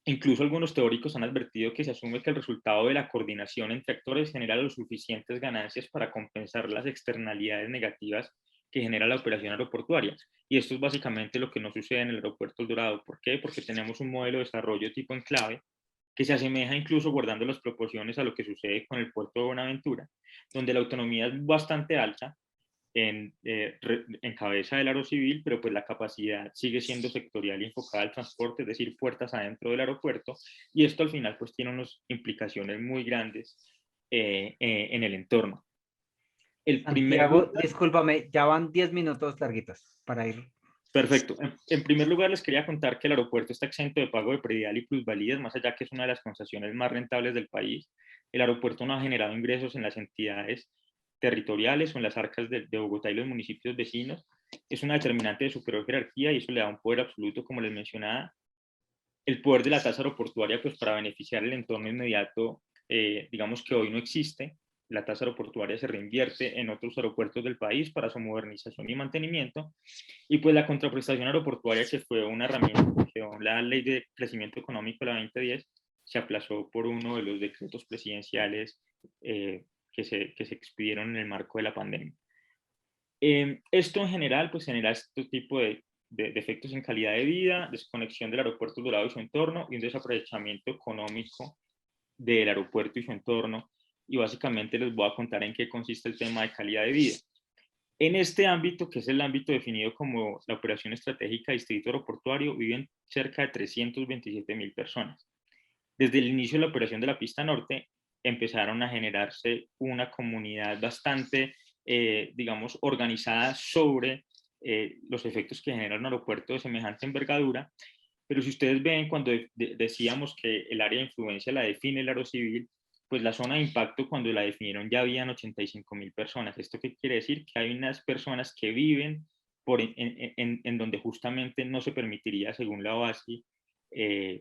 Incluso algunos teóricos han advertido que se asume que el resultado de la coordinación entre actores genera los suficientes ganancias para compensar las externalidades negativas que genera la operación aeroportuaria. Y esto es básicamente lo que no sucede en el aeropuerto El Dorado. ¿Por qué? Porque tenemos un modelo de desarrollo tipo enclave que se asemeja, incluso guardando las proporciones, a lo que sucede con el puerto de Buenaventura, donde la autonomía es bastante alta en cabeza del Aerocivil, pero pues la capacidad sigue siendo sectorial y enfocada al transporte, es decir, puertas adentro del aeropuerto, y esto al final pues tiene unas implicaciones muy grandes en el entorno. Santiago, discúlpame, ya van 10 minutos larguitos para ir. Perfecto. En primer lugar, les quería contar que el aeropuerto está exento de pago de predial y plusvalías, más allá que es una de las concesiones más rentables del país. El aeropuerto no ha generado ingresos en las entidades territoriales o en las arcas de Bogotá y los municipios vecinos. Es una determinante de superior jerarquía y eso le da un poder absoluto, como les mencionaba. El poder de la tasa aeroportuaria, pues para beneficiar el entorno inmediato, digamos que hoy no existe. La tasa aeroportuaria se reinvierte en otros aeropuertos del país para su modernización y mantenimiento. Y pues la contraprestación aeroportuaria, que fue una herramienta que creó la Ley de Crecimiento Económico de la 2010, se aplazó por uno de los decretos presidenciales que se expidieron en el marco de la pandemia. Esto en general pues genera este tipo de efectos en calidad de vida, desconexión del aeropuerto Dorado y su entorno, y un desaprovechamiento económico del aeropuerto y su entorno. Y básicamente les voy a contar en qué consiste el tema de calidad de vida. En este ámbito, que es el ámbito definido como la operación estratégica de distrito aeroportuario, viven cerca de 327.000 personas. Desde el inicio de la operación de la pista norte, empezaron a generarse una comunidad bastante, digamos, organizada sobre los efectos que genera un aeropuerto de semejante envergadura. Pero si ustedes ven, cuando decíamos que el área de influencia la define el Aerocivil, pues la zona de impacto, cuando la definieron, ya habían 85.000 personas. ¿Esto qué quiere decir? Que hay unas personas que viven en donde justamente no se permitiría, según la OASI,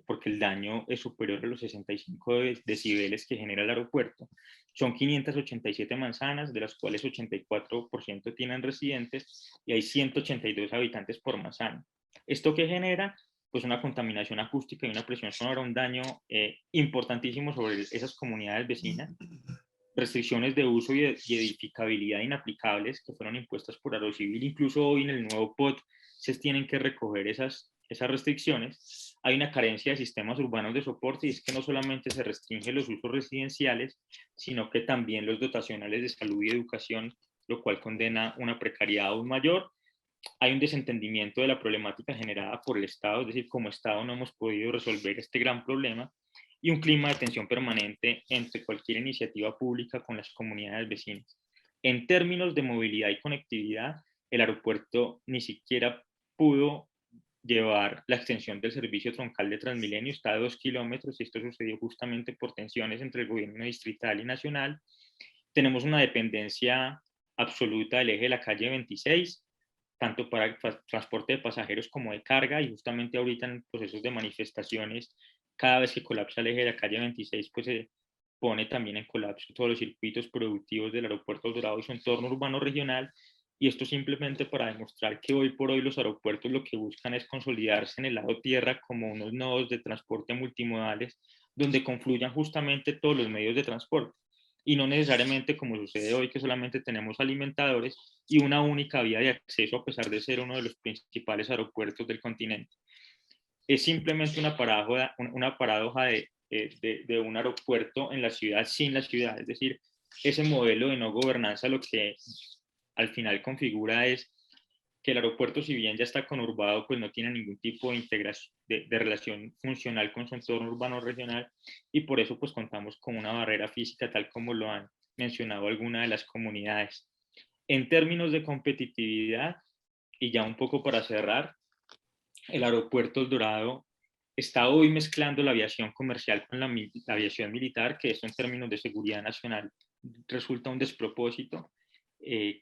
porque el daño es superior a los 65 decibeles que genera el aeropuerto. Son 587 manzanas, de las cuales 84% tienen residentes, y hay 182 habitantes por manzana. ¿Esto qué genera? Pues una contaminación acústica y una presión sonora, un daño importantísimo sobre esas comunidades vecinas, restricciones de uso y edificabilidad inaplicables que fueron impuestas por Aerocivil. Incluso hoy en el nuevo POT se tienen que recoger esas restricciones. Hay una carencia de sistemas urbanos de soporte, y es que no solamente se restringen los usos residenciales, sino que también los dotacionales de salud y educación, lo cual condena una precariedad aún mayor. Hay un desentendimiento de la problemática generada por el Estado, es decir, como Estado no hemos podido resolver este gran problema, y un clima de tensión permanente entre cualquier iniciativa pública con las comunidades vecinas. En términos de movilidad y conectividad, el aeropuerto ni siquiera pudo llevar la extensión del servicio troncal de Transmilenio, está a 2 kilómetros, y esto sucedió justamente por tensiones entre el gobierno distrital y nacional. Tenemos una dependencia absoluta del eje de la calle 26, tanto para el transporte de pasajeros como de carga, y justamente ahorita en procesos de manifestaciones, cada vez que colapsa el eje de la calle 26, pues se pone también en colapso todos los circuitos productivos del aeropuerto El Dorado y su entorno urbano regional. Y esto simplemente para demostrar que hoy por hoy los aeropuertos lo que buscan es consolidarse en el lado tierra como unos nodos de transporte multimodales, donde confluyan justamente todos los medios de transporte, y no necesariamente como sucede hoy, que solamente tenemos alimentadores y una única vía de acceso, a pesar de ser uno de los principales aeropuertos del continente. Es simplemente una paradoja de un aeropuerto en la ciudad sin la ciudad. Es decir, ese modelo de no gobernanza lo que al final configura es que el aeropuerto, si bien ya está conurbado, pues no tiene ningún tipo de integración, de relación funcional con su entorno urbano regional, y por eso pues contamos con una barrera física, tal como lo han mencionado algunas de las comunidades. En términos de competitividad, y ya un poco para cerrar, el aeropuerto El Dorado está hoy mezclando la aviación comercial con la aviación militar, que esto en términos de seguridad nacional resulta un despropósito.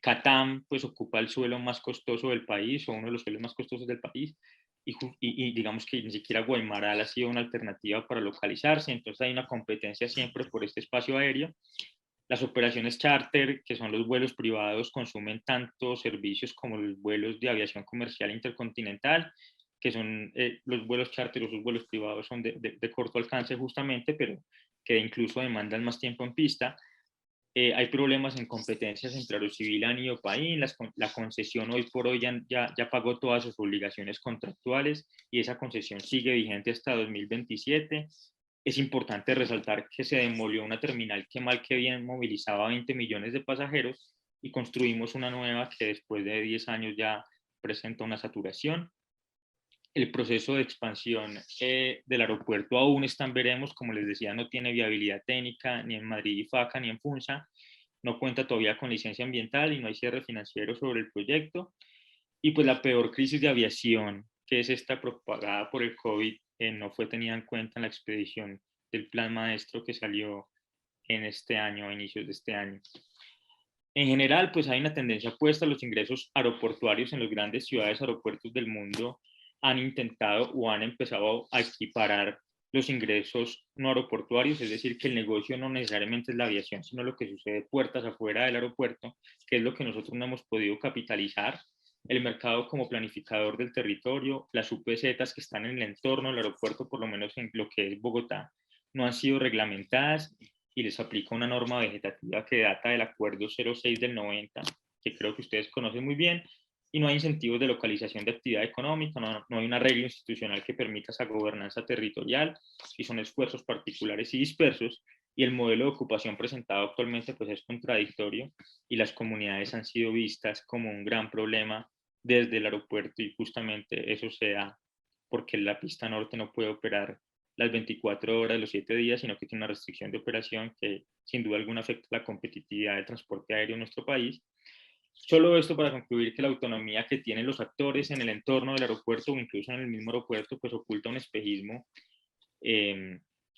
Catam pues ocupa el suelo más costoso del país, o uno de los suelos más costosos del país, y digamos que ni siquiera Guaymaral ha sido una alternativa para localizarse, entonces hay una competencia siempre por este espacio aéreo. Las operaciones charter, que son los vuelos privados, consumen tanto servicios como los vuelos de aviación comercial intercontinental, que son los vuelos charter o sus vuelos privados son de corto alcance justamente, pero que incluso demandan más tiempo en pista. Hay problemas en competencias entre Aerocivil y Anidopaín. La concesión hoy por hoy ya pagó todas sus obligaciones contractuales y esa concesión sigue vigente hasta 2027. Es importante resaltar que se demolió una terminal que mal que bien movilizaba 20 millones de pasajeros y construimos una nueva que después de 10 años ya presenta una saturación. El proceso de expansión del aeropuerto aún está en veremos, como les decía, no tiene viabilidad técnica ni en Madrid y Faca ni en Funza, no cuenta todavía con licencia ambiental y no hay cierre financiero sobre el proyecto. Y pues la peor crisis de aviación, que es esta propagada por el COVID, no fue tenida en cuenta en la expedición del plan maestro que salió en este año, a inicios de este año. En general, pues hay una tendencia opuesta. Los ingresos aeroportuarios en las grandes ciudades, aeropuertos del mundo han intentado o han empezado a equiparar los ingresos no aeroportuarios, es decir, que el negocio no necesariamente es la aviación, sino lo que sucede puertas afuera del aeropuerto, que es lo que nosotros no hemos podido capitalizar. El mercado como planificador del territorio, las UPZs que están en el entorno del aeropuerto, por lo menos en lo que es Bogotá, no han sido reglamentadas y les aplica una norma vegetativa que data del acuerdo 06 del 90, que creo que ustedes conocen muy bien, y no hay incentivos de localización de actividad económica, no hay una regla institucional que permita esa gobernanza territorial, y son esfuerzos particulares y dispersos, y el modelo de ocupación presentado actualmente pues es contradictorio, y las comunidades han sido vistas como un gran problema desde el aeropuerto, y justamente eso se da porque la pista norte no puede operar las 24 horas de los 7 días, sino que tiene una restricción de operación que sin duda alguna afecta la competitividad del transporte aéreo en nuestro país. Solo esto para concluir que la autonomía que tienen los actores en el entorno del aeropuerto o incluso en el mismo aeropuerto pues oculta un espejismo,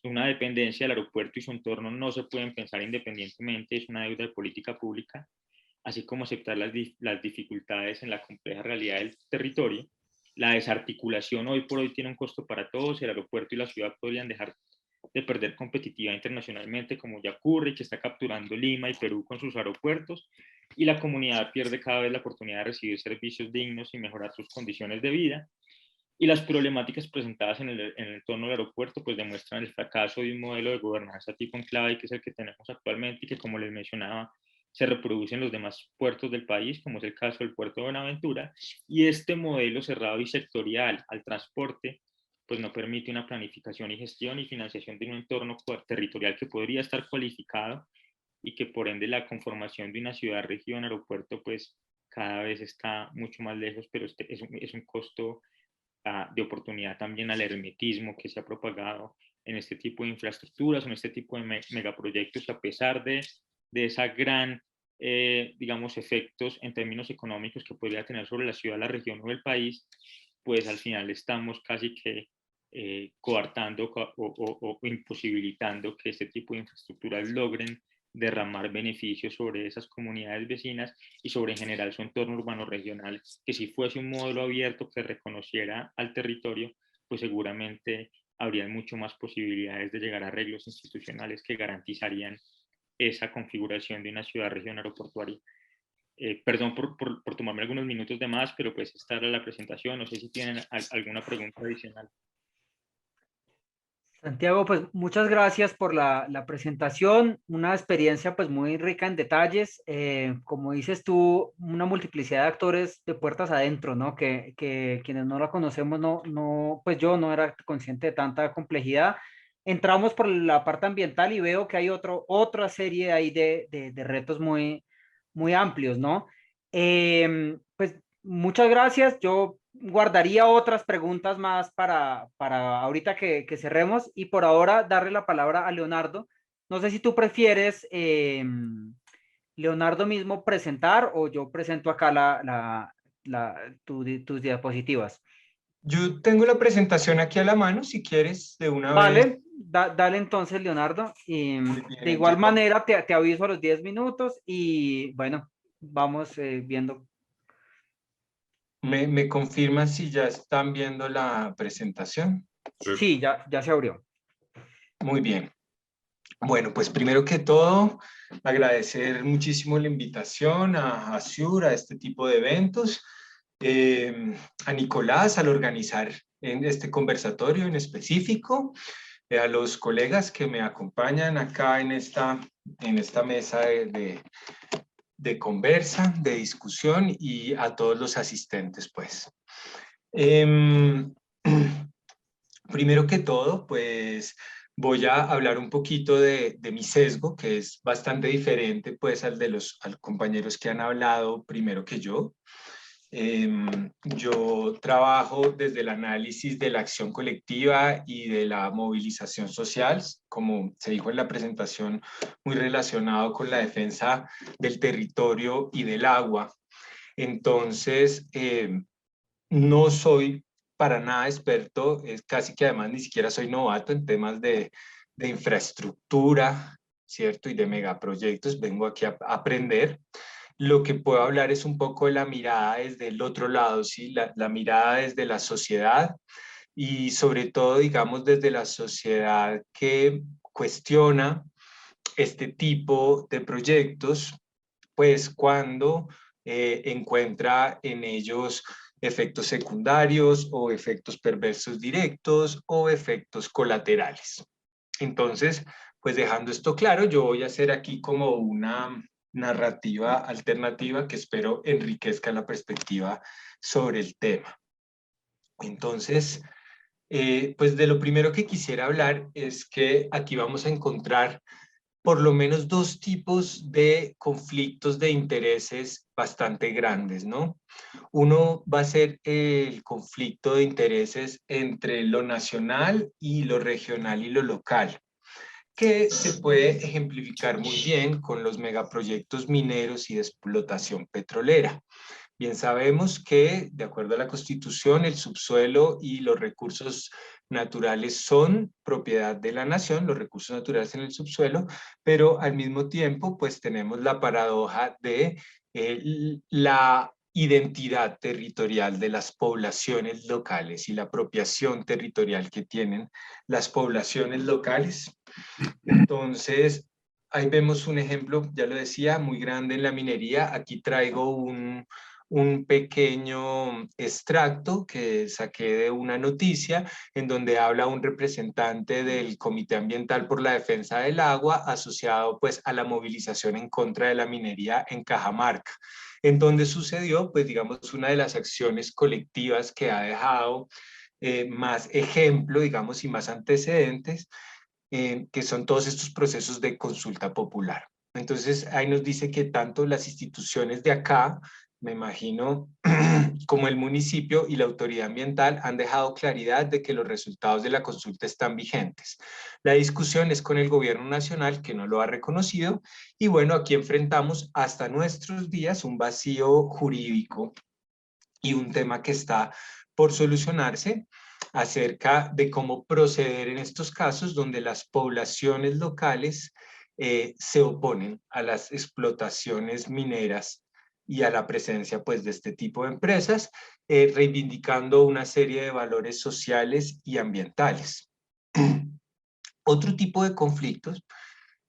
una dependencia del aeropuerto y su entorno no se pueden pensar independientemente, es una deuda de política pública, así como aceptar las dificultades en la compleja realidad del territorio. La desarticulación hoy por hoy tiene un costo para todos, el aeropuerto y la ciudad podrían dejar de perder competitividad internacionalmente como ya ocurre, que está capturando Lima y Perú con sus aeropuertos, y la comunidad pierde cada vez la oportunidad de recibir servicios dignos y mejorar sus condiciones de vida. Y las problemáticas presentadas en el entorno del aeropuerto pues demuestran el fracaso de un modelo de gobernanza tipo enclave, que es el que tenemos actualmente y que, como les mencionaba, se reproduce en los demás puertos del país, como es el caso del puerto de Buenaventura, y este modelo cerrado y sectorial al transporte pues no permite una planificación y gestión y financiación de un entorno territorial que podría estar cualificado, y que por ende la conformación de una ciudad-región aeropuerto pues cada vez está mucho más lejos, pero es un costo de oportunidad también al hermetismo que se ha propagado en este tipo de infraestructuras, en este tipo de megaproyectos, a pesar de esa gran, digamos, efectos en términos económicos que podría tener sobre la ciudad, la región o el país, pues al final estamos casi que coartando o imposibilitando que este tipo de infraestructuras logren derramar beneficios sobre esas comunidades vecinas y sobre en general su entorno urbano regional, que si fuese un modelo abierto que reconociera al territorio, pues seguramente habría mucho más posibilidades de llegar a arreglos institucionales que garantizarían esa configuración de una ciudad-región aeroportuaria. Perdón por tomarme algunos minutos de más, pero pues esta era la presentación. No sé si tienen alguna pregunta adicional. Santiago, pues muchas gracias por la presentación, una experiencia pues muy rica en detalles, como dices tú, una multiplicidad de actores de puertas adentro, ¿no? Que quienes no la conocemos, pues yo no era consciente de tanta complejidad. Entramos por la parte ambiental y veo que hay otra serie ahí de retos muy amplios, ¿no? Pues muchas gracias. Yo guardaría otras preguntas más para ahorita que cerremos, y por ahora darle la palabra a Leonardo. No sé si tú prefieres, Leonardo, mismo presentar, o yo presento acá tus diapositivas. Yo tengo la presentación aquí a la mano, si quieres, de una vez. Vale, dale entonces, Leonardo. Y Muy bien, de igual entonces, manera te aviso a los 10 minutos y bueno, vamos viendo. ¿me confirmas si ya están viendo la presentación? Sí. Sí, ya se abrió. Muy bien. Bueno, pues primero que todo, agradecer muchísimo la invitación a Sure, a este tipo de eventos, a Nicolás al organizar en este conversatorio en específico, a los colegas que me acompañan acá en esta mesa de conversa, de discusión, y a todos los asistentes, pues. Primero que todo, pues voy a hablar un poquito de mi sesgo, que es bastante diferente pues al de los compañeros que han hablado primero que yo. Yo trabajo desde el análisis de la acción colectiva y de la movilización social, como se dijo en la presentación, muy relacionado con la defensa del territorio y del agua. Entonces, no soy para nada experto, es casi que además ni siquiera soy novato en temas de infraestructura, ¿cierto? Y de megaproyectos, vengo aquí a aprender. Lo que puedo hablar es un poco de la mirada desde el otro lado, ¿sí? La mirada desde la sociedad y sobre todo, digamos, desde la sociedad que cuestiona este tipo de proyectos, pues cuando encuentra en ellos efectos secundarios o efectos perversos directos o efectos colaterales. Entonces, pues dejando esto claro, yo voy a hacer aquí como una narrativa alternativa que espero enriquezca la perspectiva sobre el tema. Entonces, pues de lo primero que quisiera hablar es que aquí vamos a encontrar por lo menos dos tipos de conflictos de intereses bastante grandes, ¿no? Uno va a ser el conflicto de intereses entre lo nacional y lo regional y lo local, que se puede ejemplificar muy bien con los megaproyectos mineros y de explotación petrolera. Bien sabemos que, de acuerdo a la Constitución, el subsuelo y los recursos naturales son propiedad de la nación, los recursos naturales en el subsuelo, pero al mismo tiempo, pues tenemos la paradoja de la identidad territorial de las poblaciones locales y la apropiación territorial que tienen las poblaciones locales. Entonces, ahí vemos un ejemplo, ya lo decía, muy grande en la minería. Aquí traigo un pequeño extracto que saqué de una noticia en donde habla un representante del Comité Ambiental por la Defensa del Agua asociado pues a la movilización en contra de la minería en Cajamarca, en donde sucedió pues digamos una de las acciones colectivas que ha dejado más ejemplo, digamos, y más antecedentes, que son todos estos procesos de consulta popular. Entonces, ahí nos dice que tanto las instituciones de acá, me imagino, como el municipio y la autoridad ambiental han dejado claridad de que los resultados de la consulta están vigentes. La discusión es con el gobierno nacional, que no lo ha reconocido, y bueno, aquí enfrentamos hasta nuestros días un vacío jurídico y un tema que está por solucionarse acerca de cómo proceder en estos casos donde las poblaciones locales se oponen a las explotaciones mineras y a la presencia pues de este tipo de empresas, reivindicando una serie de valores sociales y ambientales. Otro tipo de conflictos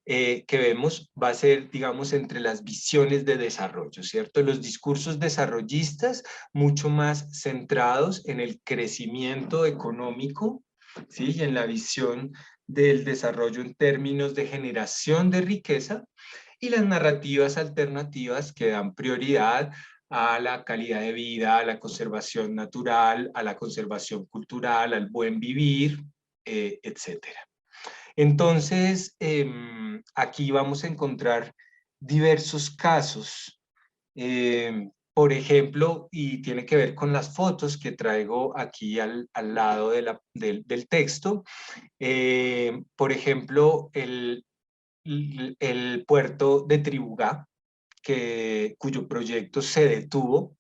que vemos va a ser, digamos, entre las visiones de desarrollo, ¿cierto? Los discursos desarrollistas mucho más centrados en el crecimiento económico, ¿sí? Y en la visión del desarrollo en términos de generación de riqueza, y las narrativas alternativas que dan prioridad a la calidad de vida, a la conservación natural, a la conservación cultural, al buen vivir, etcétera. Entonces, aquí vamos a encontrar diversos casos Por ejemplo, y tiene que ver con las fotos que traigo aquí al lado del texto, por ejemplo, el puerto de Tribugá, cuyo proyecto se detuvo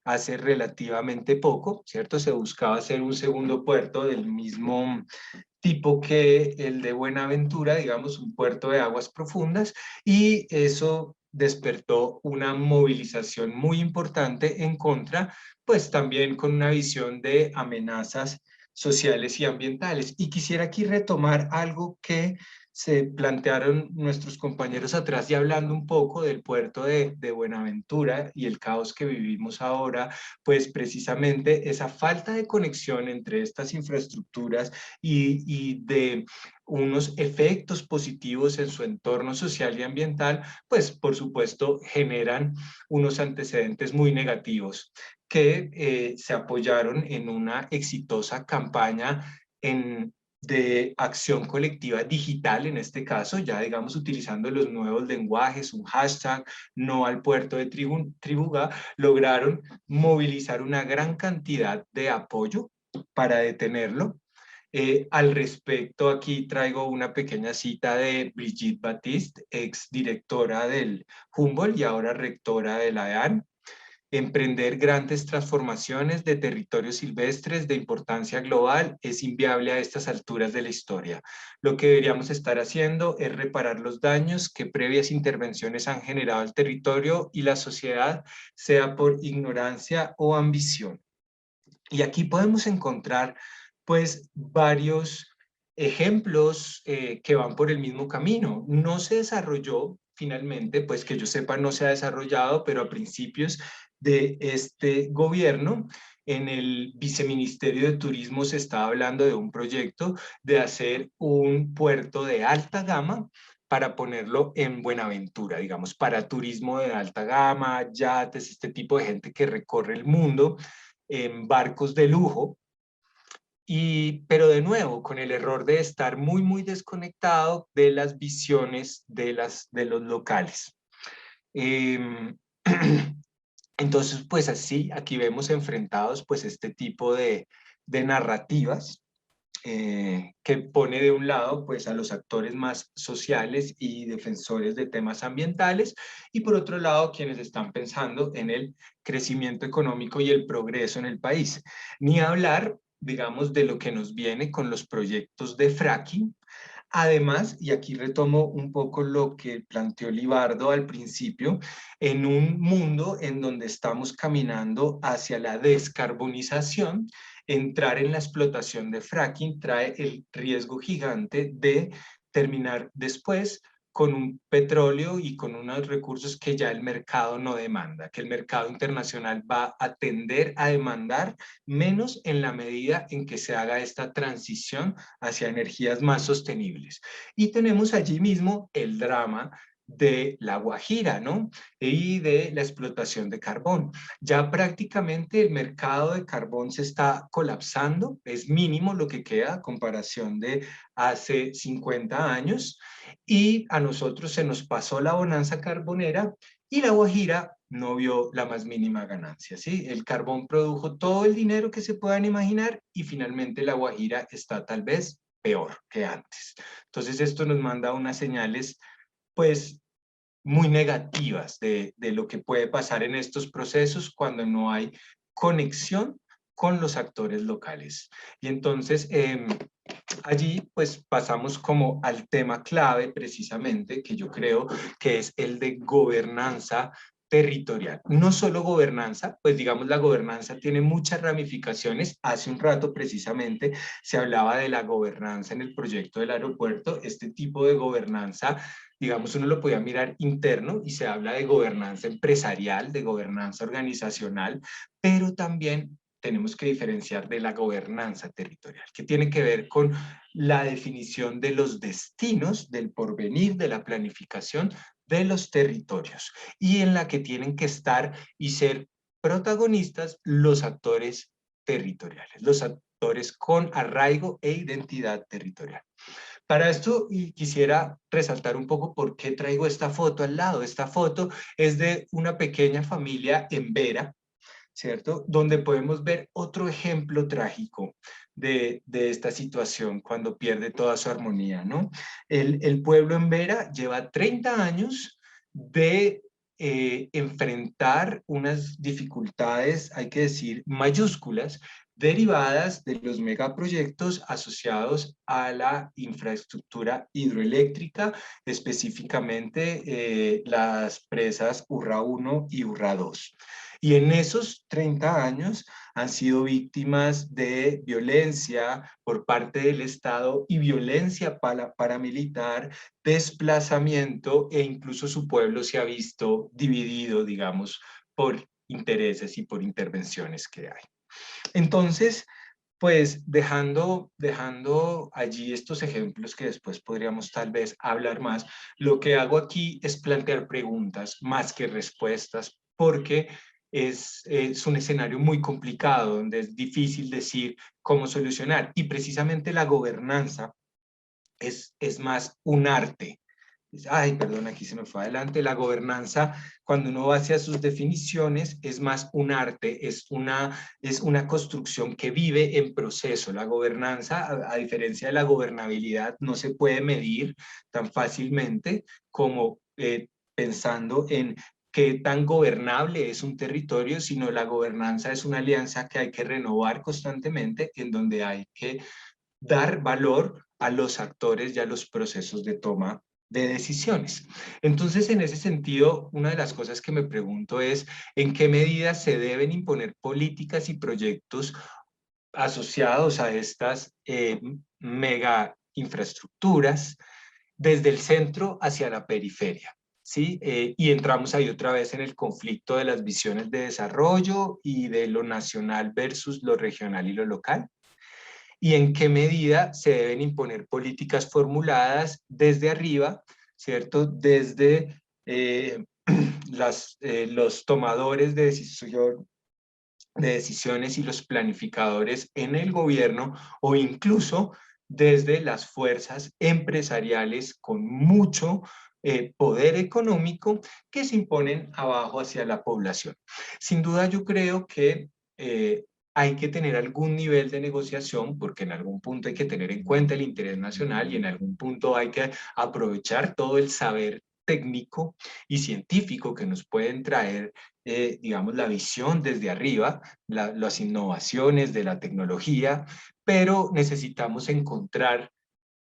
hace relativamente poco, ¿cierto? Se buscaba hacer un segundo puerto del mismo tipo que el de Buenaventura, digamos, un puerto de aguas profundas, y eso despertó una movilización muy importante en contra, pues también con una visión de amenazas sociales y ambientales. Y quisiera aquí retomar algo que se plantearon nuestros compañeros atrás, y hablando un poco del puerto de Buenaventura y el caos que vivimos ahora, pues precisamente esa falta de conexión entre estas infraestructuras y de unos efectos positivos en su entorno social y ambiental, pues por supuesto generan unos antecedentes muy negativos que se apoyaron en una exitosa campaña de acción colectiva digital, en este caso, ya digamos utilizando los nuevos lenguajes, un hashtag, no al puerto de Tribugá, lograron movilizar una gran cantidad de apoyo para detenerlo. Al respecto, aquí traigo una pequeña cita de Brigitte Baptiste, ex directora del Humboldt y ahora rectora de la EAN. Emprender grandes transformaciones de territorios silvestres de importancia global es inviable a estas alturas de la historia. Lo que deberíamos estar haciendo es reparar los daños que previas intervenciones han generado al territorio y la sociedad, sea por ignorancia o ambición. Y aquí podemos encontrar pues varios ejemplos que van por el mismo camino. No se desarrolló finalmente, pues que yo sepa no se ha desarrollado, pero a principios de este gobierno, en el Viceministerio de Turismo se estaba hablando de un proyecto de hacer un puerto de alta gama para ponerlo en Buenaventura, digamos, para turismo de alta gama, yates, este tipo de gente que recorre el mundo en barcos de lujo, pero de nuevo, con el error de estar muy, muy desconectado de las visiones de los locales. Entonces, pues así, aquí vemos enfrentados pues este tipo de narrativas que pone de un lado pues a los actores más sociales y defensores de temas ambientales, y por otro lado quienes están pensando en el crecimiento económico y el progreso en el país. Ni hablar, digamos, de lo que nos viene con los proyectos de fracking. Además, y aquí retomo un poco lo que planteó Libardo al principio, en un mundo en donde estamos caminando hacia la descarbonización, entrar en la explotación de fracking trae el riesgo gigante de terminar después con un petróleo y con unos recursos que ya el mercado no demanda, que el mercado internacional va a tender a demandar menos en la medida en que se haga esta transición hacia energías más sostenibles. Y tenemos allí mismo el drama de la Guajira, ¿no? Y de la explotación de carbón. Ya prácticamente el mercado de carbón se está colapsando, es mínimo lo que queda a comparación de hace 50 años, y a nosotros se nos pasó la bonanza carbonera y la Guajira no vio la más mínima ganancia, ¿sí? El carbón produjo todo el dinero que se puedan imaginar y finalmente la Guajira está tal vez peor que antes. Entonces esto nos manda unas señales pues muy negativas de lo que puede pasar en estos procesos cuando no hay conexión con los actores locales. Y entonces allí pues pasamos como al tema clave precisamente, que yo creo que es el de gobernanza territorial. No solo gobernanza, pues digamos la gobernanza tiene muchas ramificaciones. Hace un rato precisamente se hablaba de la gobernanza en el proyecto del aeropuerto. Este tipo de gobernanza, digamos, uno lo podía mirar interno y se habla de gobernanza empresarial, de gobernanza organizacional, pero también tenemos que diferenciar de la gobernanza territorial, que tiene que ver con la definición de los destinos, del porvenir, de la planificación de los territorios, y en la que tienen que estar y ser protagonistas los actores territoriales, los actores con arraigo e identidad territorial. Para esto quisiera resaltar un poco por qué traigo esta foto al lado. Esta foto es de una pequeña familia en Vera, ¿cierto? Donde podemos ver otro ejemplo trágico de esta situación cuando pierde toda su armonía, ¿no? El pueblo en Vera lleva 30 años de enfrentar unas dificultades, hay que decir, mayúsculas, derivadas de los megaproyectos asociados a la infraestructura hidroeléctrica, específicamente las presas Urra 1 y Urra 2. Y en esos 30 años han sido víctimas de violencia por parte del Estado y violencia paramilitar, desplazamiento, e incluso su pueblo se ha visto dividido, digamos, por intereses y por intervenciones que hay. Entonces, pues dejando allí estos ejemplos que después podríamos tal vez hablar más, lo que hago aquí es plantear preguntas más que respuestas, porque es un escenario muy complicado, donde es difícil decir cómo solucionar, y precisamente la gobernanza es más un arte. Ay, perdón, aquí se me fue adelante. La gobernanza, cuando uno va hacia sus definiciones, es más un arte, es una construcción que vive en proceso. La gobernanza, a diferencia de la gobernabilidad, no se puede medir tan fácilmente como pensando en qué tan gobernable es un territorio, sino la gobernanza es una alianza que hay que renovar constantemente, en donde hay que dar valor a los actores y a los procesos de toma de decisiones. Entonces, en ese sentido, una de las cosas que me pregunto es en qué medida se deben imponer políticas y proyectos asociados a estas mega infraestructuras desde el centro hacia la periferia. ¿Sí? Y entramos ahí otra vez en el conflicto de las visiones de desarrollo y de lo nacional versus lo regional y lo local. Y en qué medida se deben imponer políticas formuladas desde arriba, ¿cierto? Desde los tomadores de decisiones y los planificadores en el gobierno, o incluso desde las fuerzas empresariales con mucho poder económico que se imponen abajo hacia la población. Sin duda yo creo que hay que tener algún nivel de negociación, porque en algún punto hay que tener en cuenta el interés nacional y en algún punto hay que aprovechar todo el saber técnico y científico que nos pueden traer, digamos, la visión desde arriba, las innovaciones de la tecnología, pero necesitamos encontrar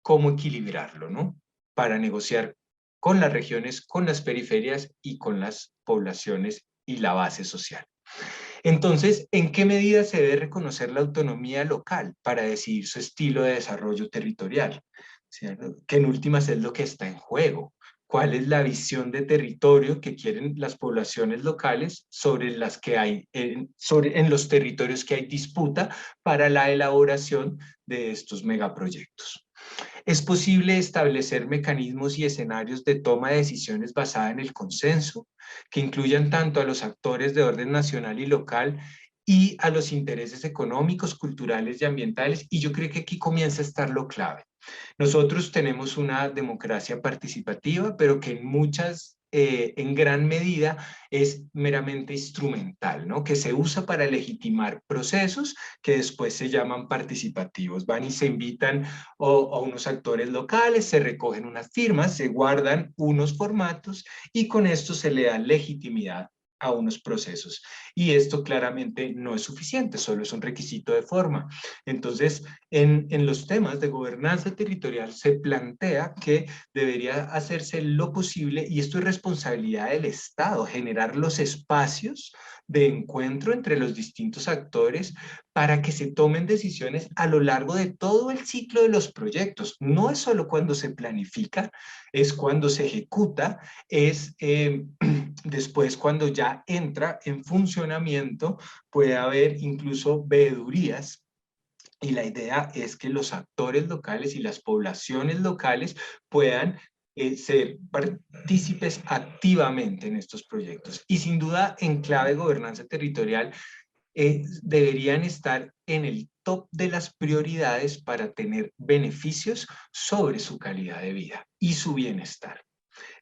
cómo equilibrarlo, ¿no? Para negociar con las regiones, con las periferias y con las poblaciones y la base social. Entonces, ¿en qué medida se debe reconocer la autonomía local para decidir su estilo de desarrollo territorial? ¿Cierto? Que en últimas es lo que está en juego. ¿Cuál es la visión de territorio que quieren las poblaciones locales sobre las que hay, en los territorios que hay disputa para la elaboración de estos megaproyectos? ¿Es posible establecer mecanismos y escenarios de toma de decisiones basada en el consenso, que incluyan tanto a los actores de orden nacional y local y a los intereses económicos, culturales y ambientales? Y yo creo que aquí comienza a estar lo clave. Nosotros tenemos una democracia participativa, pero que en gran medida es meramente instrumental, ¿no? Que se usa para legitimar procesos que después se llaman participativos. Van y se invitan a unos actores locales, se recogen unas firmas, se guardan unos formatos y con esto se le da legitimidad a unos procesos. Y esto claramente no es suficiente, solo es un requisito de forma. Entonces, en los temas de gobernanza territorial se plantea que debería hacerse lo posible, y esto es responsabilidad del Estado, generar los espacios de encuentro entre los distintos actores para que se tomen decisiones a lo largo de todo el ciclo de los proyectos. No es solo cuando se planifica, es cuando se ejecuta, es después cuando ya entra en funcionamiento, puede haber incluso veedurías. Y la idea es que los actores locales y las poblaciones locales puedan ser partícipes activamente en estos proyectos. Y sin duda, en clave de gobernanza territorial, deberían estar en el top de las prioridades para tener beneficios sobre su calidad de vida y su bienestar.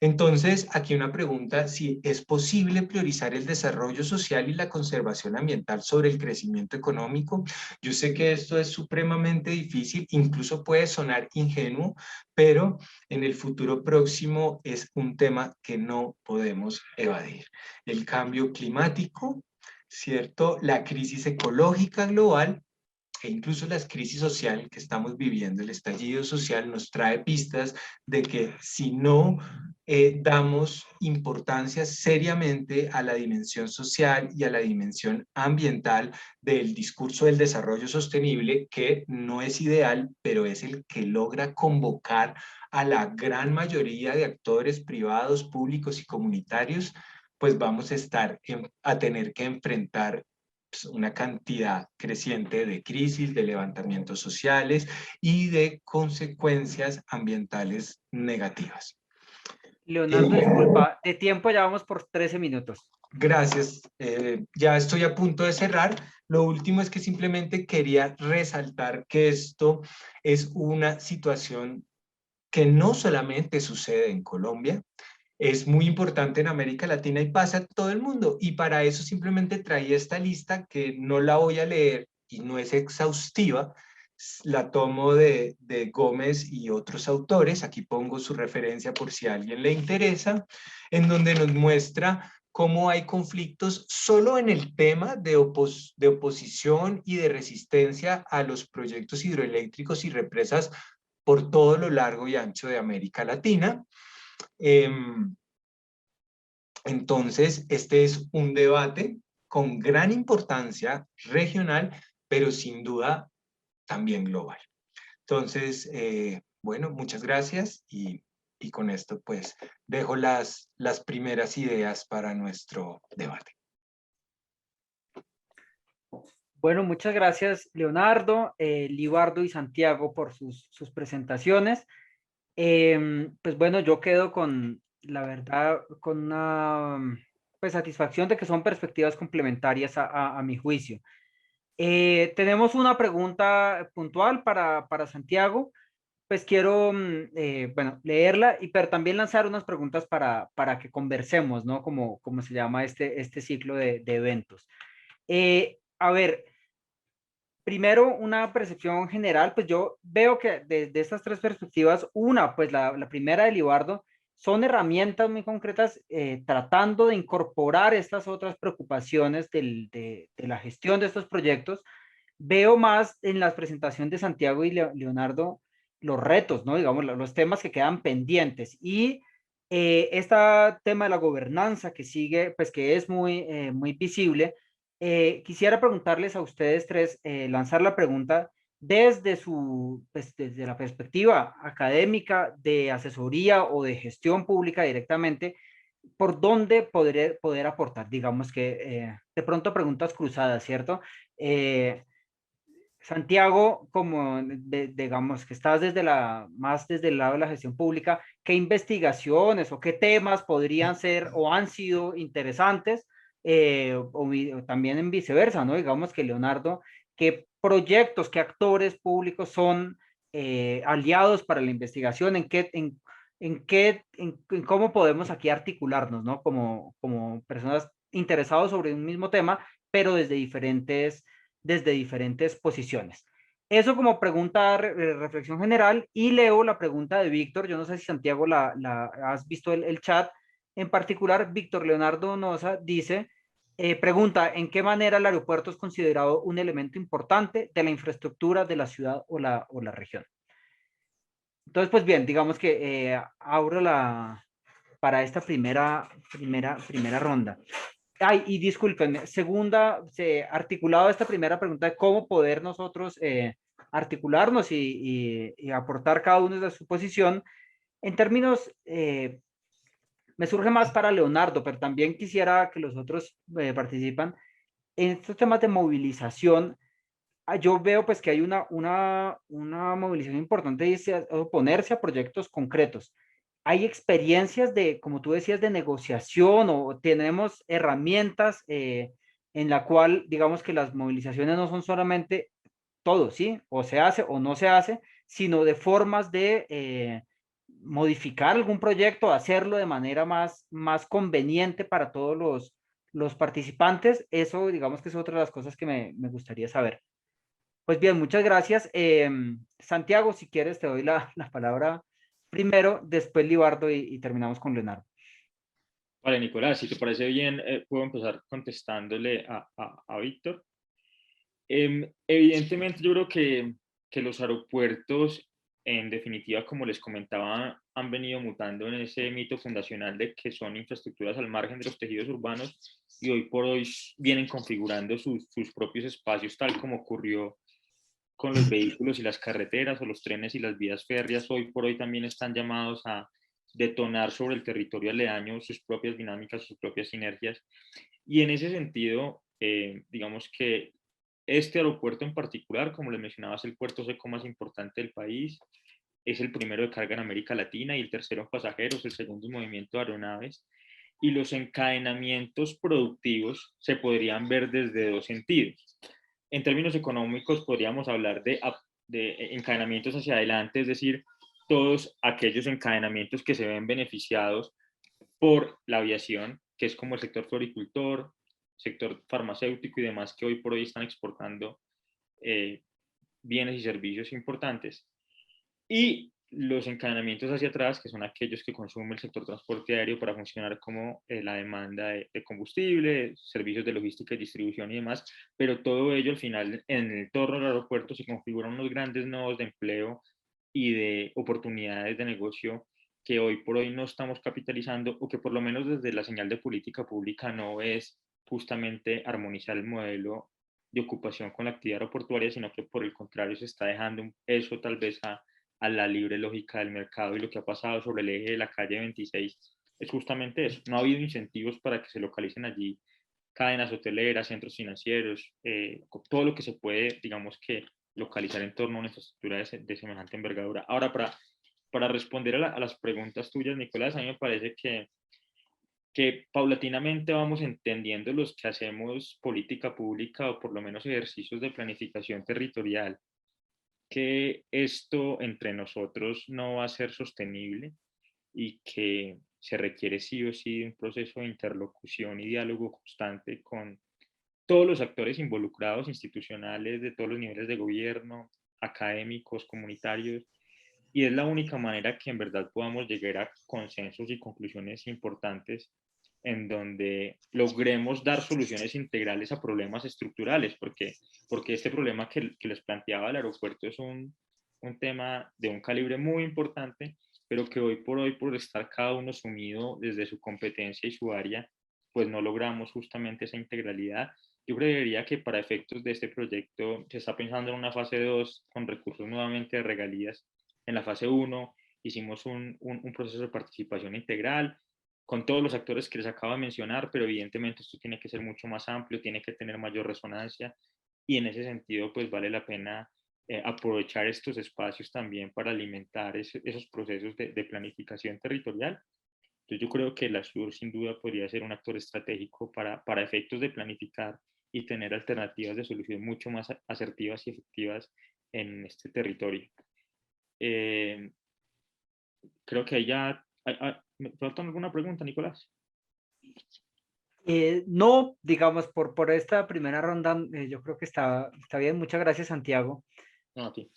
Entonces, aquí una pregunta, si es posible priorizar el desarrollo social y la conservación ambiental sobre el crecimiento económico. Yo sé que esto es supremamente difícil, incluso puede sonar ingenuo, pero en el futuro próximo es un tema que no podemos evadir. El cambio climático, ¿cierto? La crisis ecológica global e incluso la crisis social que estamos viviendo, el estallido social, nos trae pistas de que si no damos importancia seriamente a la dimensión social y a la dimensión ambiental del discurso del desarrollo sostenible, que no es ideal, pero es el que logra convocar a la gran mayoría de actores privados, públicos y comunitarios, pues vamos a tener que enfrentar una cantidad creciente de crisis, de levantamientos sociales y de consecuencias ambientales negativas. Leonardo, disculpa, de tiempo ya vamos por 13 minutos. Gracias, ya estoy a punto de cerrar. Lo último es que simplemente quería resaltar que esto es una situación que no solamente sucede en Colombia, es muy importante en América Latina y pasa a todo el mundo. Y para eso simplemente traía esta lista que no la voy a leer y no es exhaustiva. La tomo de Gómez y otros autores. Aquí pongo su referencia por si a alguien le interesa, en donde nos muestra cómo hay conflictos solo en el tema de oposición y de resistencia a los proyectos hidroeléctricos y represas por todo lo largo y ancho de América Latina. Entonces, este es un debate con gran importancia regional, pero sin duda también global. Entonces, bueno, muchas gracias y con esto pues dejo las primeras ideas para nuestro debate. Bueno, muchas gracias Leonardo, Libardo y Santiago por sus presentaciones. Pues bueno, yo quedo con, la verdad, con una pues, satisfacción de que son perspectivas complementarias a mi juicio. Tenemos una pregunta puntual para Santiago. Pues quiero, bueno, leerla, pero también lanzar unas preguntas para que conversemos, ¿no? Como se llama este ciclo de eventos. A ver, primero, una percepción general, pues yo veo que desde estas tres perspectivas, una, pues la primera de Libardo, son herramientas muy concretas tratando de incorporar estas otras preocupaciones de la gestión de estos proyectos. Veo más en la presentación de Santiago y Leonardo los retos, ¿no? Digamos, los temas que quedan pendientes. Y este tema de la gobernanza que sigue, pues que es muy visible. Quisiera preguntarles a ustedes tres, lanzar la pregunta desde pues, desde la perspectiva académica, de asesoría o de gestión pública directamente, por dónde poder aportar, digamos que de pronto preguntas cruzadas, ¿cierto? Santiago, como digamos que estás más desde el lado de la gestión pública, ¿qué investigaciones o qué temas podrían ser o han sido interesantes? O también en viceversa, ¿no? Digamos que Leonardo, ¿qué proyectos, qué actores públicos son aliados para la investigación? ¿En cómo podemos aquí articularnos, ¿no? Como personas interesadas sobre un mismo tema, pero desde diferentes posiciones. Eso como pregunta, reflexión general, y leo la pregunta de Víctor. Yo no sé si Santiago has visto el chat. En particular, Víctor Leonardo Noza dice, pregunta, ¿en qué manera el aeropuerto es considerado un elemento importante de la infraestructura de la ciudad o la región? Entonces, pues bien, digamos que abro para esta primera ronda. Ay, y discúlpenme, articulado esta primera pregunta de cómo poder nosotros articularnos y aportar cada uno de su posición, en términos, me surge más para Leonardo, pero también quisiera que los otros participan en estos temas de movilización. Yo veo pues que hay una movilización importante y es oponerse a proyectos concretos. Hay experiencias como tú decías, de negociación o tenemos herramientas en la cual digamos que las movilizaciones no son solamente todo, ¿sí? O se hace o no se hace, sino de formas de modificar algún proyecto, hacerlo de manera más conveniente para todos los participantes. Eso, digamos que es otra de las cosas que me gustaría saber. Pues bien, muchas gracias. Santiago, si quieres, te doy la palabra primero, después Libardo y terminamos con Leonardo. Vale, Nicolás, si te parece bien, puedo empezar contestándole a Víctor. Evidentemente, yo creo que los aeropuertos, en definitiva, como les comentaba, han venido mutando en ese mito fundacional de que son infraestructuras al margen de los tejidos urbanos y hoy por hoy vienen configurando sus propios espacios, tal como ocurrió con los vehículos y las carreteras, o los trenes y las vías férreas. Hoy por hoy también están llamados a detonar sobre el territorio aledaño sus propias dinámicas, sus propias sinergias. Y en ese sentido, digamos que este aeropuerto en particular, como les mencionaba, es el puerto seco más importante del país, es el primero de carga en América Latina y el tercero en pasajeros, el segundo en movimiento de aeronaves, y los encadenamientos productivos se podrían ver desde dos sentidos. En términos económicos podríamos hablar de encadenamientos hacia adelante, es decir, todos aquellos encadenamientos que se ven beneficiados por la aviación, que es como el sector floricultor, sector farmacéutico y demás, que hoy por hoy están exportando bienes y servicios importantes. Y los encadenamientos hacia atrás, que son aquellos que consume el sector transporte aéreo para funcionar como la demanda de combustible, servicios de logística y distribución y demás, pero todo ello al final en el entorno del aeropuerto se configuran unos grandes nodos de empleo y de oportunidades de negocio que hoy por hoy no estamos capitalizando, o que por lo menos desde la señal de política pública no es justamente armonizar el modelo de ocupación con la actividad aeroportuaria, sino que por el contrario se está dejando eso tal vez a la libre lógica del mercado. Y lo que ha pasado sobre el eje de la calle 26 es justamente eso. No ha habido incentivos para que se localicen allí cadenas hoteleras, centros financieros, todo lo que se puede, digamos que, localizar en torno a una infraestructura de semejante envergadura. Ahora, para responder a las preguntas tuyas, Nicolás, a mí me parece que paulatinamente vamos entendiendo los que hacemos política pública, o por lo menos ejercicios de planificación territorial, que esto entre nosotros no va a ser sostenible y que se requiere sí o sí de un proceso de interlocución y diálogo constante con todos los actores involucrados, institucionales de todos los niveles de gobierno, académicos, comunitarios, y es la única manera que en verdad podamos llegar a consensos y conclusiones importantes en donde logremos dar soluciones integrales a problemas estructurales, porque este problema que les planteaba el aeropuerto es un tema de un calibre muy importante, pero que hoy, por estar cada uno sumido desde su competencia y su área, pues no logramos justamente esa integralidad. Yo creería que para efectos de este proyecto se está pensando en una fase 2 con recursos nuevamente de regalías. En la fase 1 hicimos un proceso de participación integral con todos los actores que les acabo de mencionar, pero evidentemente esto tiene que ser mucho más amplio, tiene que tener mayor resonancia, y en ese sentido pues vale la pena aprovechar estos espacios también para alimentar esos procesos de planificación territorial. Entonces yo creo que la SUR sin duda podría ser un actor estratégico para efectos de planificar y tener alternativas de solución mucho más asertivas y efectivas en este territorio. Creo que ahí ya... ¿Me falta alguna pregunta, Nicolás? No, digamos, por esta primera ronda, yo creo que está bien. Muchas gracias, Santiago. No, a ti.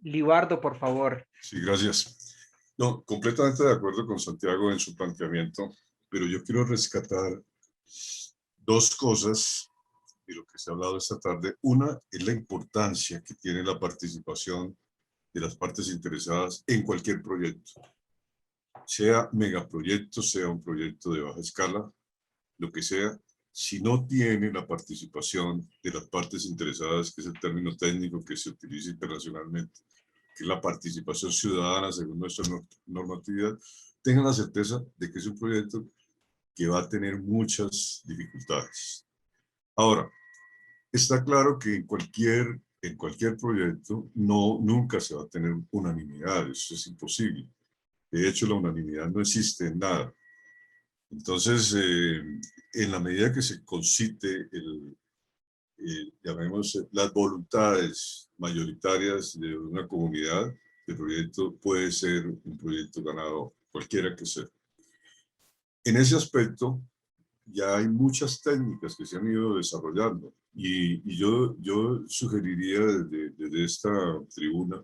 Libardo, por favor. Sí, gracias. No, completamente de acuerdo con Santiago en su planteamiento, pero yo quiero rescatar dos cosas de lo que se ha hablado esta tarde. Una es la importancia que tiene la participación de las partes interesadas en cualquier proyecto, sea megaproyecto, sea un proyecto de baja escala, lo que sea. Si no tiene la participación de las partes interesadas, que es el término técnico que se utiliza internacionalmente, que es la participación ciudadana según nuestra normatividad, tengan la certeza de que es un proyecto que va a tener muchas dificultades. Ahora, está claro que en cualquier proyecto nunca se va a tener unanimidad, eso es imposible. De hecho, la unanimidad no existe en nada. Entonces, en la medida que se concite llamemos, las voluntades mayoritarias de una comunidad, el proyecto puede ser un proyecto ganado, cualquiera que sea. En ese aspecto, ya hay muchas técnicas que se han ido desarrollando y yo sugeriría desde esta tribuna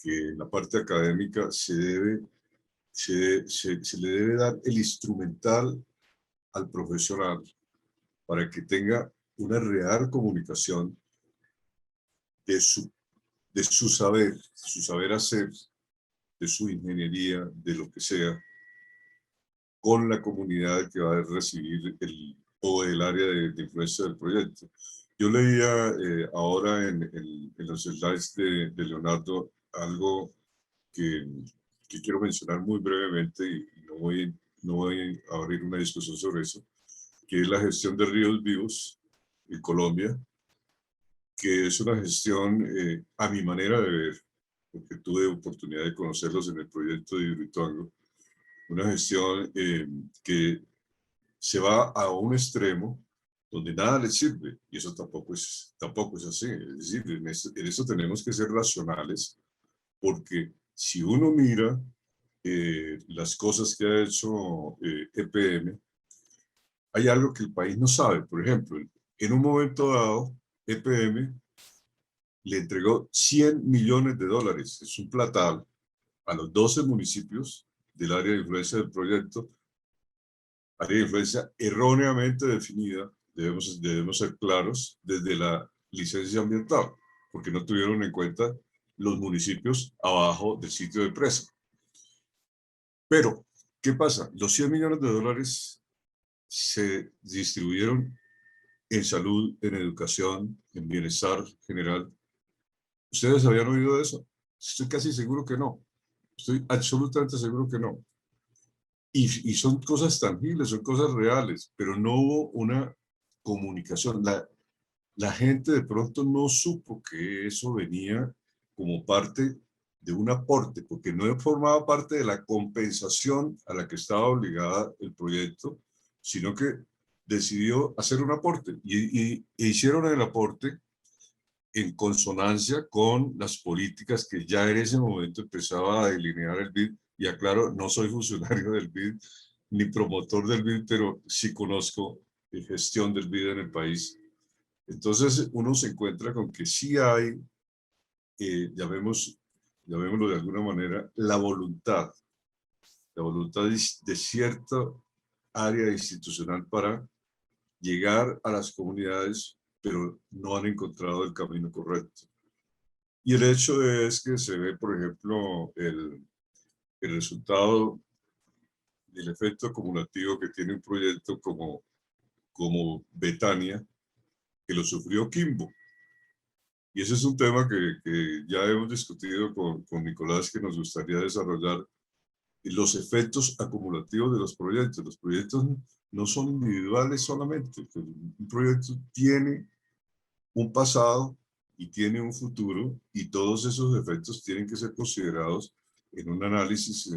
que en la parte académica se le debe dar el instrumental al profesional para que tenga una real comunicación de su saber hacer, de su ingeniería, de lo que sea, con la comunidad que va a recibir o el área de influencia del proyecto. Yo leía ahora en los slides de Leonardo algo que quiero mencionar muy brevemente y no voy a abrir una discusión sobre eso, que es la gestión de ríos vivos en Colombia, que es una gestión, a mi manera de ver, porque tuve oportunidad de conocerlos en el proyecto de Hidroituango, una gestión que se va a un extremo donde nada le sirve, y eso tampoco es así. Es decir, en eso tenemos que ser racionales, porque si uno mira las cosas que ha hecho EPM, hay algo que el país no sabe. Por ejemplo, en un momento dado, EPM le entregó $100 millones, es un platal, a los 12 municipios del área de influencia del proyecto, área de influencia erróneamente definida, debemos ser claros, desde la licencia ambiental, porque no tuvieron en cuenta los municipios abajo del sitio de presa. Pero, ¿qué pasa? Los $100 millones se distribuyeron en salud, en educación, en bienestar general. ¿Ustedes habían oído de eso? Estoy casi seguro que no. Estoy absolutamente seguro que no. Y son cosas tangibles, son cosas reales, pero no hubo una comunicación. La gente de pronto no supo que eso venía como parte de un aporte, porque no formaba parte de la compensación a la que estaba obligada el proyecto, sino que decidió hacer un aporte e hicieron el aporte en consonancia con las políticas que ya en ese momento empezaba a delinear el BID. Y aclaro, no soy funcionario del BID ni promotor del BID, pero sí conozco la gestión del BID en el país. Entonces uno se encuentra con que sí hay, llamémoslo de alguna manera, la voluntad de cierta área institucional para llegar a las comunidades, pero no han encontrado el camino correcto. Y el hecho es que se ve, por ejemplo, el resultado del efecto acumulativo que tiene un proyecto como Betania, que lo sufrió Quimbo. Y ese es un tema que ya hemos discutido con Nicolás, que nos gustaría desarrollar, los efectos acumulativos de los proyectos. Los proyectos no son individuales solamente. Un proyecto tiene un pasado y tiene un futuro, y todos esos efectos tienen que ser considerados en un análisis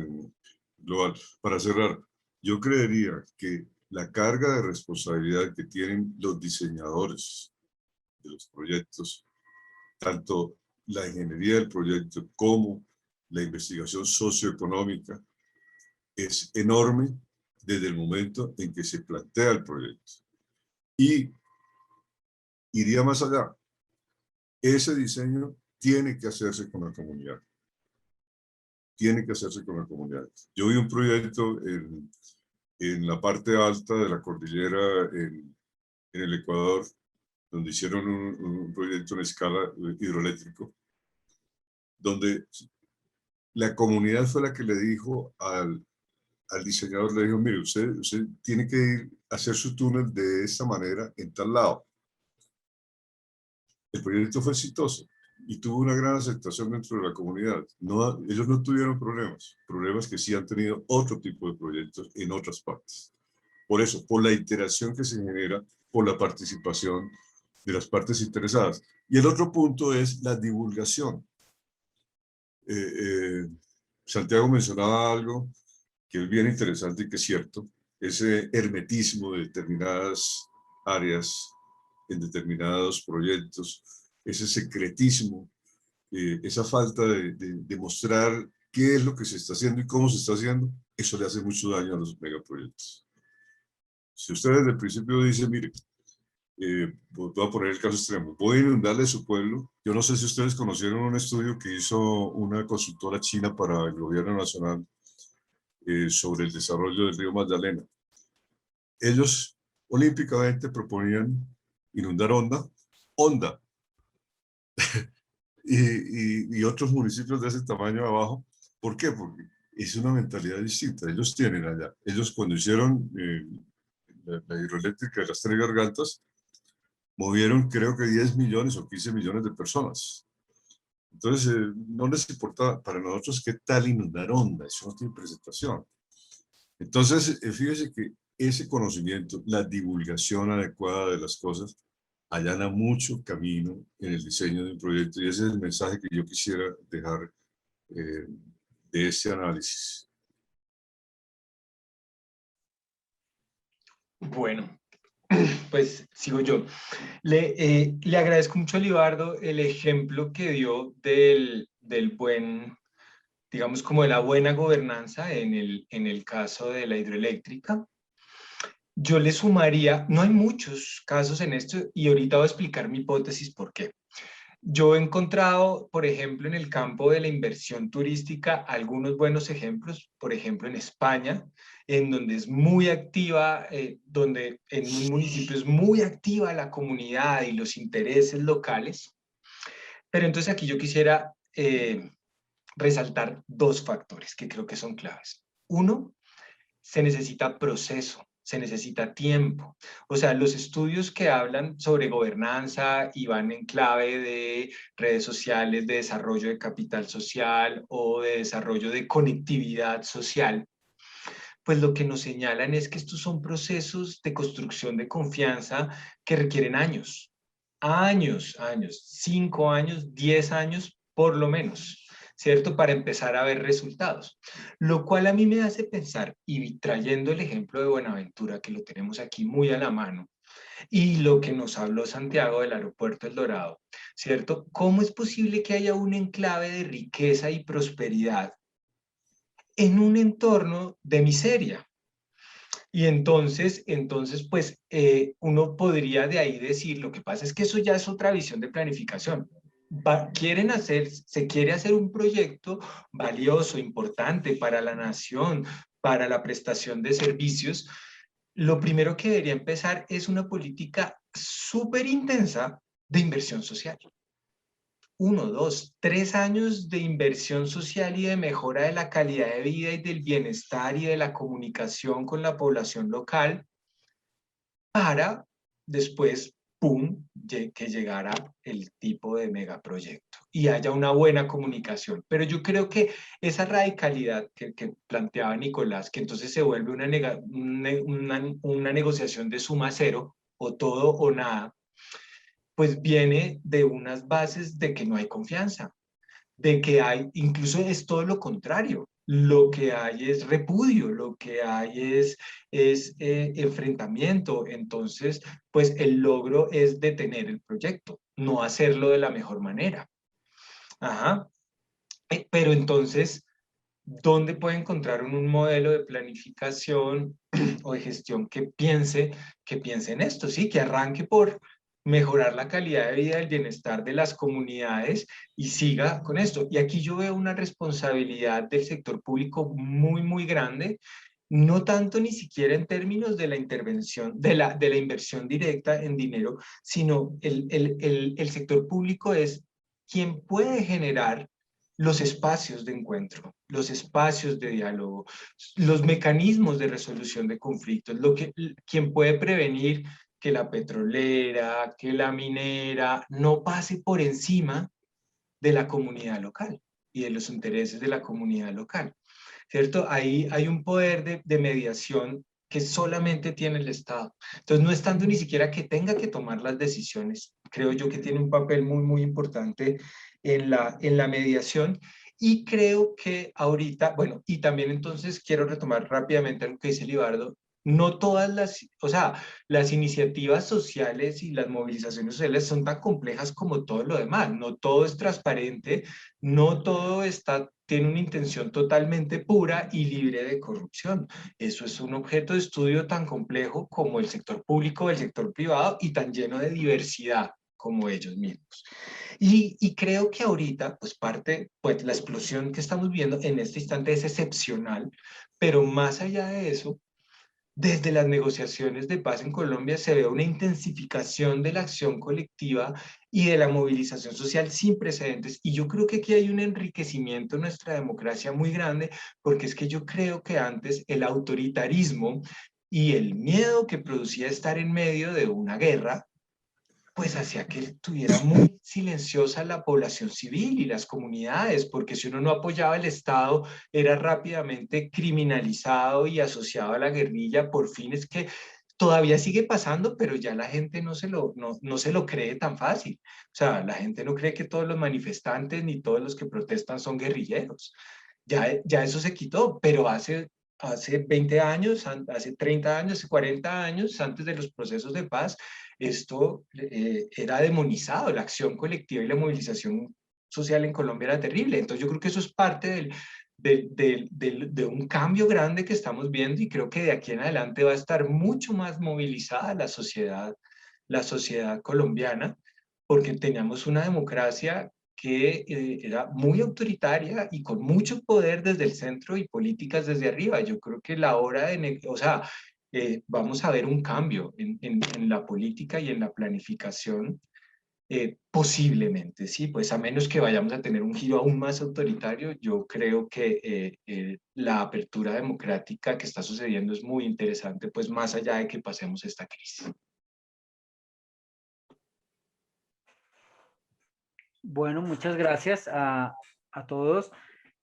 global. Para cerrar, yo creería que la carga de responsabilidad que tienen los diseñadores de los proyectos, tanto la ingeniería del proyecto como la investigación socioeconómica, es enorme desde el momento en que se plantea el proyecto. Y iría más allá. Ese diseño tiene que hacerse con la comunidad. Tiene que hacerse con la comunidad. Yo vi un proyecto en la parte alta de la cordillera en el Ecuador, donde hicieron un proyecto en escala hidroeléctrico, donde la comunidad fue la que le dijo al diseñador, le dijo, mire, usted tiene que ir a hacer su túnel de esta manera en tal lado. El proyecto fue exitoso y tuvo una gran aceptación dentro de la comunidad. Ellos no tuvieron problemas que sí han tenido otro tipo de proyectos en otras partes. Por eso, por la interacción que se genera, por la participación de las partes interesadas. Y el otro punto es la divulgación. Santiago mencionaba algo que es bien interesante y que es cierto. ese hermetismo de determinadas áreas, en determinados proyectos, ese secretismo, esa falta de mostrar qué es lo que se está haciendo y cómo se está haciendo, eso le hace mucho daño a los megaproyectos. Si usted desde el principio dice, mire, voy a poner el caso extremo, voy a inundarle su pueblo. Yo no sé si ustedes conocieron un estudio que hizo una consultora china para el gobierno nacional sobre el desarrollo del río Magdalena. Ellos olímpicamente proponían inundar Honda y otros municipios de ese tamaño abajo. ¿Por qué? Porque es una mentalidad distinta. Ellos tienen allá. Ellos cuando hicieron la hidroeléctrica de las Tres Gargantas, movieron creo que 10 millones o 15 millones de personas. Entonces, no les importa para nosotros qué tal inundar Honda, eso no tiene presentación. Entonces, fíjese que ese conocimiento, la divulgación adecuada de las cosas, allana mucho camino en el diseño de un proyecto, y ese es el mensaje que yo quisiera dejar de este análisis. Bueno, pues sigo yo. Le agradezco mucho a Libardo el ejemplo que dio del buen, digamos, como de la buena gobernanza en el caso de la hidroeléctrica. Yo le sumaría, no hay muchos casos en esto y ahorita voy a explicar mi hipótesis por qué. Yo he encontrado, por ejemplo, en el campo de la inversión turística, algunos buenos ejemplos, por ejemplo, en España, en donde es muy activa, donde en un municipio es muy activa la comunidad y los intereses locales. Pero entonces aquí yo quisiera resaltar dos factores que creo que son claves. Uno, se necesita proceso, se necesita tiempo. O sea, los estudios que hablan sobre gobernanza y van en clave de redes sociales, de desarrollo de capital social o de desarrollo de conectividad social, pues lo que nos señalan es que estos son procesos de construcción de confianza que requieren años, 5 años, 10 años por lo menos, ¿cierto? Para empezar a ver resultados. Lo cual a mí me hace pensar, y trayendo el ejemplo de Buenaventura, que lo tenemos aquí muy a la mano, y lo que nos habló Santiago del aeropuerto El Dorado, ¿cierto? ¿Cómo es posible que haya un enclave de riqueza y prosperidad en un entorno de miseria? Y entonces pues uno podría de ahí decir, lo que pasa es que eso ya es otra visión de planificación. Se quiere hacer un proyecto valioso, importante para la nación, para la prestación de servicios. Lo primero que debería empezar es una política súper intensa de inversión social. 1, 2, 3 años de inversión social y de mejora de la calidad de vida y del bienestar y de la comunicación con la población local para después, ¡pum!, que llegara el tipo de megaproyecto y haya una buena comunicación. Pero yo creo que esa radicalidad que planteaba Nicolás, que entonces se vuelve una negociación de suma cero, o todo o nada, pues viene de unas bases de que no hay confianza, de que hay, incluso es todo lo contrario, lo que hay es repudio, lo que hay es enfrentamiento. Entonces, pues el logro es detener el proyecto, no hacerlo de la mejor manera. Ajá. Pero entonces, ¿dónde puede encontrar un modelo de planificación o de gestión que piense en esto? Sí, que arranque por mejorar la calidad de vida y el bienestar de las comunidades y siga con esto. Y aquí yo veo una responsabilidad del sector público muy, muy grande, no tanto ni siquiera en términos de la intervención, de la inversión directa en dinero, sino el sector público es quien puede generar los espacios de encuentro, los espacios de diálogo, los mecanismos de resolución de conflictos, quien puede prevenir que la petrolera, que la minera no pase por encima de la comunidad local y de los intereses de la comunidad local, ¿cierto? Ahí hay un poder de mediación que solamente tiene el Estado. Entonces, no es tanto ni siquiera que tenga que tomar las decisiones, creo yo que tiene un papel muy, muy importante en la mediación. Y creo que ahorita, bueno, y también entonces quiero retomar rápidamente algo que dice Libardo, No todas las, o sea, las iniciativas sociales y las movilizaciones sociales son tan complejas como todo lo demás. No todo es transparente, no todo tiene una intención totalmente pura y libre de corrupción. Eso es un objeto de estudio tan complejo como el sector público o el sector privado y tan lleno de diversidad como ellos mismos. Y creo que ahorita, pues la explosión que estamos viendo en este instante es excepcional, pero más allá de eso, desde las negociaciones de paz en Colombia se ve una intensificación de la acción colectiva y de la movilización social sin precedentes. Y yo creo que aquí hay un enriquecimiento en nuestra democracia muy grande, porque es que yo creo que antes el autoritarismo y el miedo que producía estar en medio de una guerra pues hacía que estuviera muy silenciosa la población civil y las comunidades, porque si uno no apoyaba el Estado, era rápidamente criminalizado y asociado a la guerrilla por fines que todavía sigue pasando, pero ya la gente no se lo cree tan fácil. O sea, la gente no cree que todos los manifestantes ni todos los que protestan son guerrilleros. Ya eso se quitó, pero hace 20 años, hace 30 años, hace 40 años, antes de los procesos de paz, esto era demonizado, la acción colectiva y la movilización social en Colombia era terrible. Entonces yo creo que eso es parte de un cambio grande que estamos viendo y creo que de aquí en adelante va a estar mucho más movilizada la sociedad colombiana, porque teníamos una democracia que era muy autoritaria y con mucho poder desde el centro y políticas desde arriba. Yo creo que la hora o sea, vamos a ver un cambio en la política y en la planificación, posiblemente, sí, pues a menos que vayamos a tener un giro aún más autoritario, yo creo que la apertura democrática que está sucediendo es muy interesante, pues más allá de que pasemos esta crisis. Bueno, muchas gracias a todos.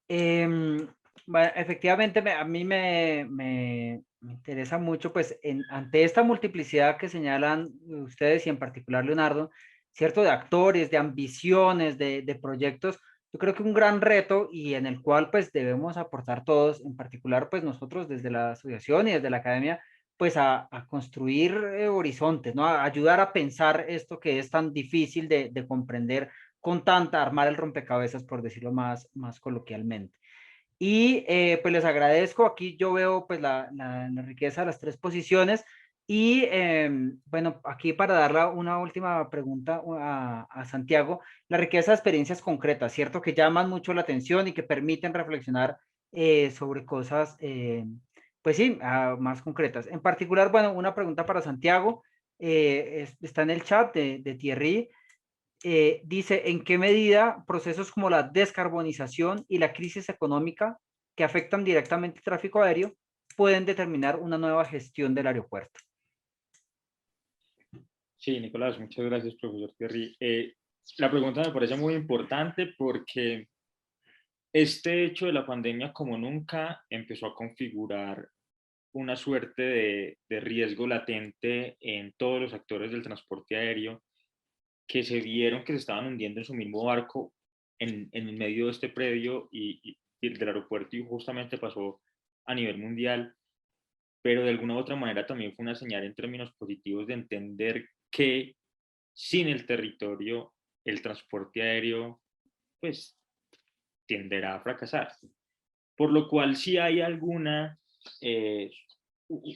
Bueno, efectivamente, a mí me interesa mucho, pues, ante esta multiplicidad que señalan ustedes y en particular Leonardo, ¿cierto? De actores, de ambiciones, de proyectos, yo creo que un gran reto y en el cual, pues, debemos aportar todos, en particular, pues, nosotros desde la asociación y desde la academia, pues, a construir horizontes, ¿no? A ayudar a pensar esto que es tan difícil de comprender con tanta, armar el rompecabezas, por decirlo más coloquialmente. Y pues les agradezco, aquí yo veo pues la riqueza de las tres posiciones y bueno, aquí para darle una última pregunta a Santiago, la riqueza de experiencias concretas, ¿cierto? Que llaman mucho la atención y que permiten reflexionar sobre cosas, pues sí, más concretas. En particular, bueno, una pregunta para Santiago, está en el chat de Thierry. Dice, ¿en qué medida procesos como la descarbonización y la crisis económica que afectan directamente el tráfico aéreo pueden determinar una nueva gestión del aeropuerto? Sí, Nicolás, muchas gracias, profesor Thierry. La pregunta me parece muy importante porque este hecho de la pandemia como nunca empezó a configurar una suerte de riesgo latente en todos los actores del transporte aéreo que se vieron que se estaban hundiendo en su mismo barco en el medio de este predio y del aeropuerto y justamente pasó a nivel mundial, pero de alguna u otra manera también fue una señal en términos positivos de entender que sin el territorio el transporte aéreo pues tenderá a fracasar. Por lo cual sí hay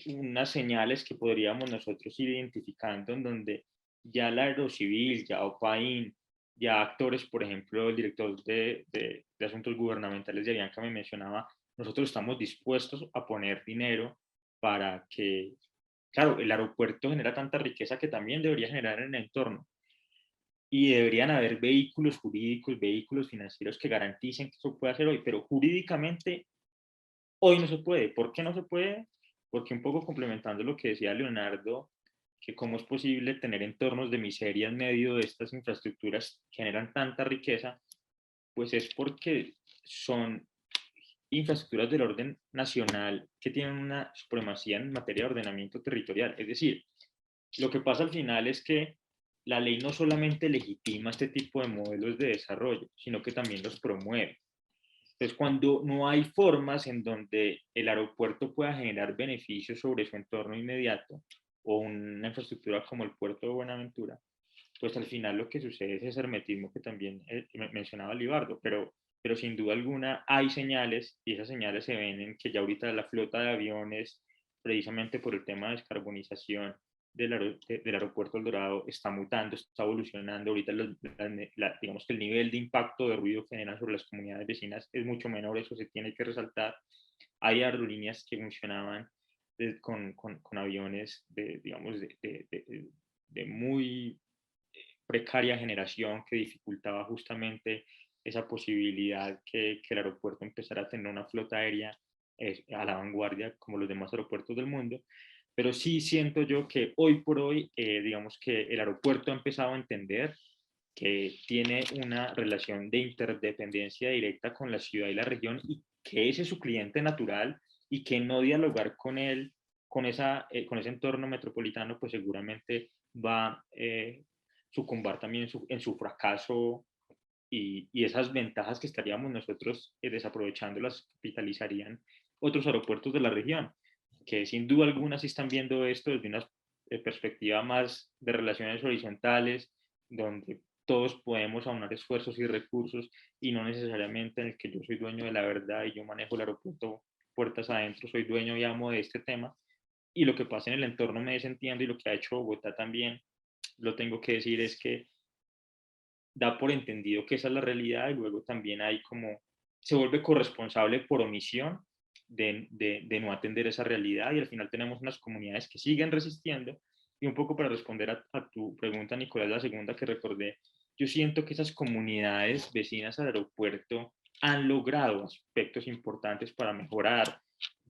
unas señales que podríamos nosotros ir identificando en donde ya la Aerocivil, ya OPAIN, ya actores, por ejemplo, el director de Asuntos Gubernamentales de Avianca me mencionaba, nosotros estamos dispuestos a poner dinero para que, claro, el aeropuerto genera tanta riqueza que también debería generar en el entorno. Y deberían haber vehículos jurídicos, vehículos financieros que garanticen que eso pueda ser hoy, pero jurídicamente hoy no se puede. ¿Por qué no se puede? Porque un poco complementando lo que decía Leonardo, que cómo es posible tener entornos de miseria en medio de estas infraestructuras que generan tanta riqueza, pues es porque son infraestructuras del orden nacional que tienen una supremacía en materia de ordenamiento territorial. Es decir, lo que pasa al final es que la ley no solamente legitima este tipo de modelos de desarrollo, sino que también los promueve. Entonces, cuando no hay formas en donde el aeropuerto pueda generar beneficios sobre su entorno inmediato o una infraestructura como el puerto de Buenaventura, pues al final lo que sucede es ese hermetismo que también mencionaba Libardo, pero sin duda alguna hay señales, y esas señales se ven en que ya ahorita la flota de aviones, precisamente por el tema de descarbonización del aeropuerto El Dorado, está mutando, está evolucionando. Ahorita digamos que el nivel de impacto de ruido que generan sobre las comunidades vecinas es mucho menor, eso se tiene que resaltar. Hay aerolíneas que funcionaban con aviones digamos, de muy precaria generación, que dificultaba justamente esa posibilidad que el aeropuerto empezara a tener una flota aérea a la vanguardia como los demás aeropuertos del mundo. Pero sí siento yo que hoy por hoy, digamos que el aeropuerto ha empezado a entender que tiene una relación de interdependencia directa con la ciudad y la región, y que ese es su cliente natural, y que no dialogar con él, con ese entorno metropolitano, pues seguramente va a sucumbar también en su fracaso, y esas ventajas que estaríamos nosotros desaprovechando las capitalizarían otros aeropuertos de la región, que sin duda alguna sí están viendo esto desde una perspectiva más de relaciones horizontales, donde todos podemos aunar esfuerzos y recursos, y no necesariamente en el que yo soy dueño de la verdad y yo manejo el aeropuerto puertas adentro, soy dueño y amo de este tema. Y lo que pasa en el entorno me desentiendo, y lo que ha hecho Bogotá también, lo tengo que decir, es que da por entendido que esa es la realidad, y luego también hay como, se vuelve corresponsable por omisión de no atender esa realidad, y al final tenemos unas comunidades que siguen resistiendo. Y un poco para responder a tu pregunta, Nicolás, la segunda que recordé, yo siento que esas comunidades vecinas al aeropuerto han logrado aspectos importantes para mejorar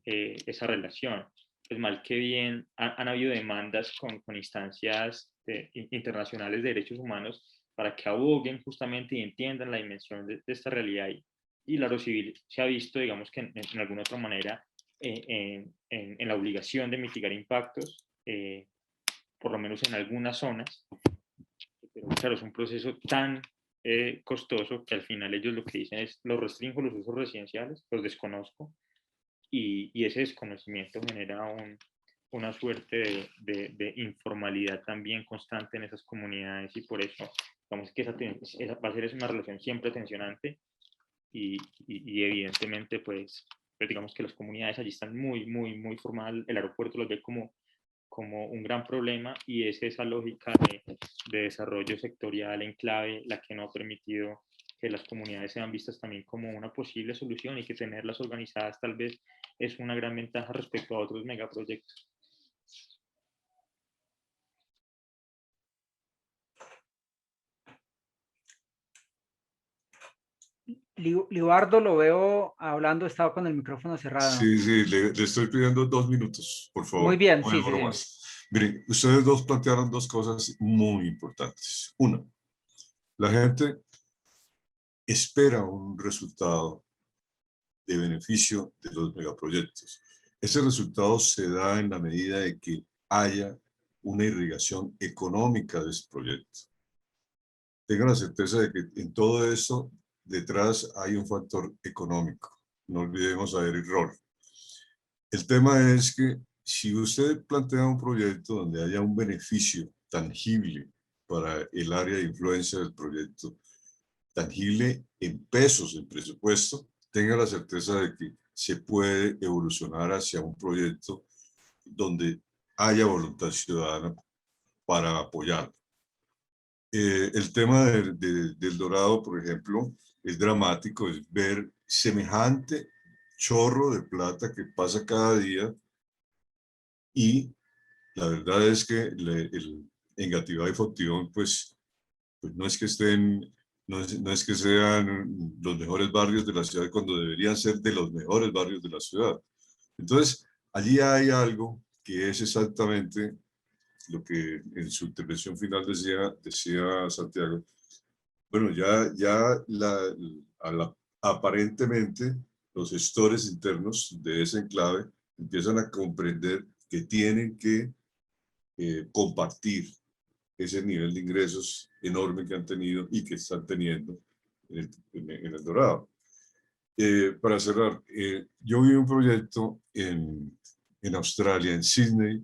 esa relación. Pues mal que bien, han habido demandas con instancias internacionales de derechos humanos para que aboguen justamente y entiendan la dimensión de esta realidad. Y la civil se ha visto, digamos que en alguna otra manera, en la obligación de mitigar impactos, por lo menos en algunas zonas. Pero claro, es un proceso tan costoso que al final ellos lo que dicen es: los restringo los usos residenciales, los desconozco, y ese desconocimiento genera una suerte de informalidad también constante en esas comunidades, y por eso digamos que esa va a ser una relación siempre tensionante, y evidentemente pues digamos que las comunidades allí están muy formadas. El aeropuerto los ve como un gran problema, y es esa lógica de desarrollo sectorial en clave la que no ha permitido que las comunidades sean vistas también como una posible solución, y que tenerlas organizadas tal vez es una gran ventaja respecto a otros megaproyectos. Libardo, lo veo hablando, estaba con el micrófono cerrado. Sí, sí, le estoy pidiendo 2 minutos, por favor. Muy bien, no sí, sí, demoro sí. más. Miren, ustedes dos plantearon dos cosas muy importantes. Una, la gente espera un resultado de beneficio de los megaproyectos. Ese resultado se da en la medida de que haya una irrigación económica de ese proyecto. Tengan la certeza de que en todo eso detrás hay un factor económico. No olvidemos a Eric Roll. El tema es que si usted plantea un proyecto donde haya un beneficio tangible para el área de influencia del proyecto, tangible en pesos, en presupuesto, tenga la certeza de que se puede evolucionar hacia un proyecto donde haya voluntad ciudadana para apoyar. El tema del Dorado, por ejemplo, es dramático, es ver semejante chorro de plata que pasa cada día, y la verdad es que Engativá y Fontibón, pues no es que estén, no es que sean los mejores barrios de la ciudad cuando deberían ser de los mejores barrios de la ciudad. Entonces, allí hay algo que es exactamente lo que en su intervención final decía Santiago. Bueno, aparentemente los gestores internos de ese enclave empiezan a comprender que tienen que compartir ese nivel de ingresos enorme que han tenido y que están teniendo en el Dorado. Para cerrar, yo vi un proyecto en Australia, en Sydney,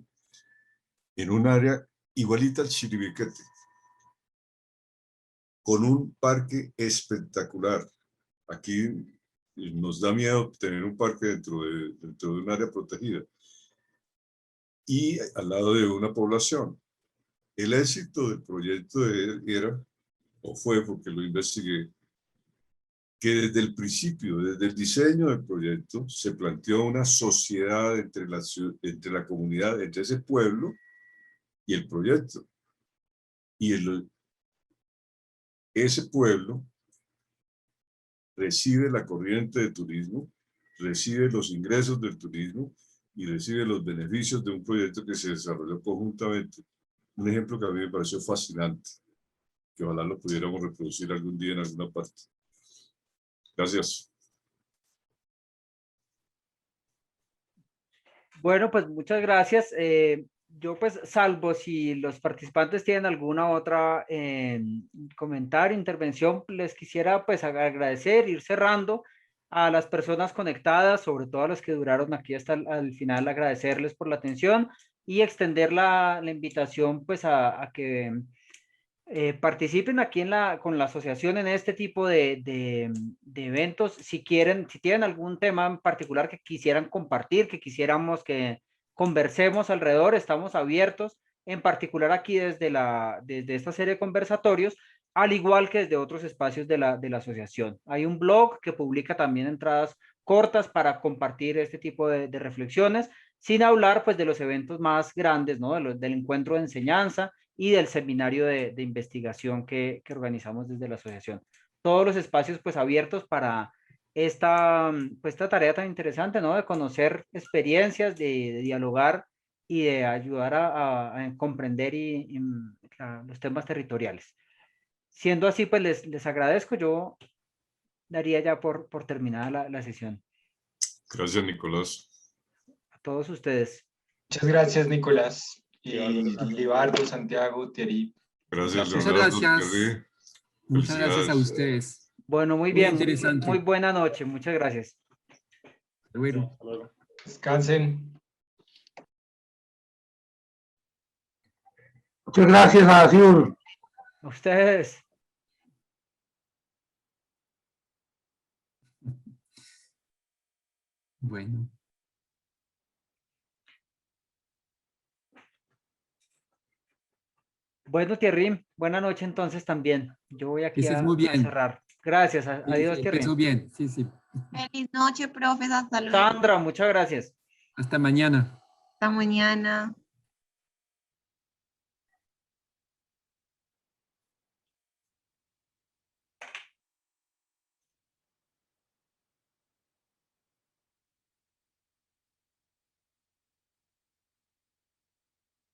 en un área igualita al Chiribiquete, con un parque espectacular. Aquí nos da miedo tener un parque dentro de un área protegida y al lado de una población. El éxito del proyecto era, o fue porque lo investigué, que desde el principio, desde el diseño del proyecto, se planteó una sociedad entre la comunidad, entre ese pueblo y el proyecto. Y ese pueblo recibe la corriente de turismo, recibe los ingresos del turismo y recibe los beneficios de un proyecto que se desarrolló conjuntamente. Un ejemplo que a mí me pareció fascinante, que ojalá lo pudiéramos reproducir algún día en alguna parte. Gracias. Bueno, pues muchas gracias. Yo pues, salvo si los participantes tienen alguna otra comentario, intervención, les quisiera pues agradecer, ir cerrando a las personas conectadas, sobre todo a los que duraron aquí hasta el final, agradecerles por la atención y extender la invitación pues a que participen aquí con la asociación en este tipo de eventos. Si quieren, si tienen algún tema en particular que quisieran compartir, que quisiéramos que conversemos alrededor, estamos abiertos, en particular aquí desde esta serie de conversatorios, al igual que desde otros espacios de la asociación. Hay un blog que publica también entradas cortas para compartir este tipo de reflexiones, sin hablar pues de los eventos más grandes, ¿no? Del encuentro de enseñanza y del seminario de investigación que organizamos desde la asociación. Todos los espacios pues abiertos para esta tarea tan interesante, ¿no? De conocer experiencias, de dialogar y de ayudar a comprender los temas territoriales. Siendo así, pues les agradezco. Yo daría ya por terminada la sesión. Gracias, Nicolás. A todos ustedes. Muchas gracias, Nicolás. Y Libardo. Libardo, Santiago, Thierry. Gracias, Muchas Leonardo. gracias. Thierry. Muchas gracias a Felicidades. ustedes. Bueno, muy Muy bien. interesante. Muy buena noche. Muchas gracias. Hasta luego. Hasta luego. Descansen. Muchas gracias, Azul. A ustedes. Bueno. Bueno, Thierry, buena noche entonces también. Yo voy aquí Estés a muy bien. cerrar. Gracias. Adiós, Thierry. Empezó bien, sí, sí. Feliz noche, profes. Hasta luego. Sandra, muchas gracias. Hasta mañana. Hasta mañana.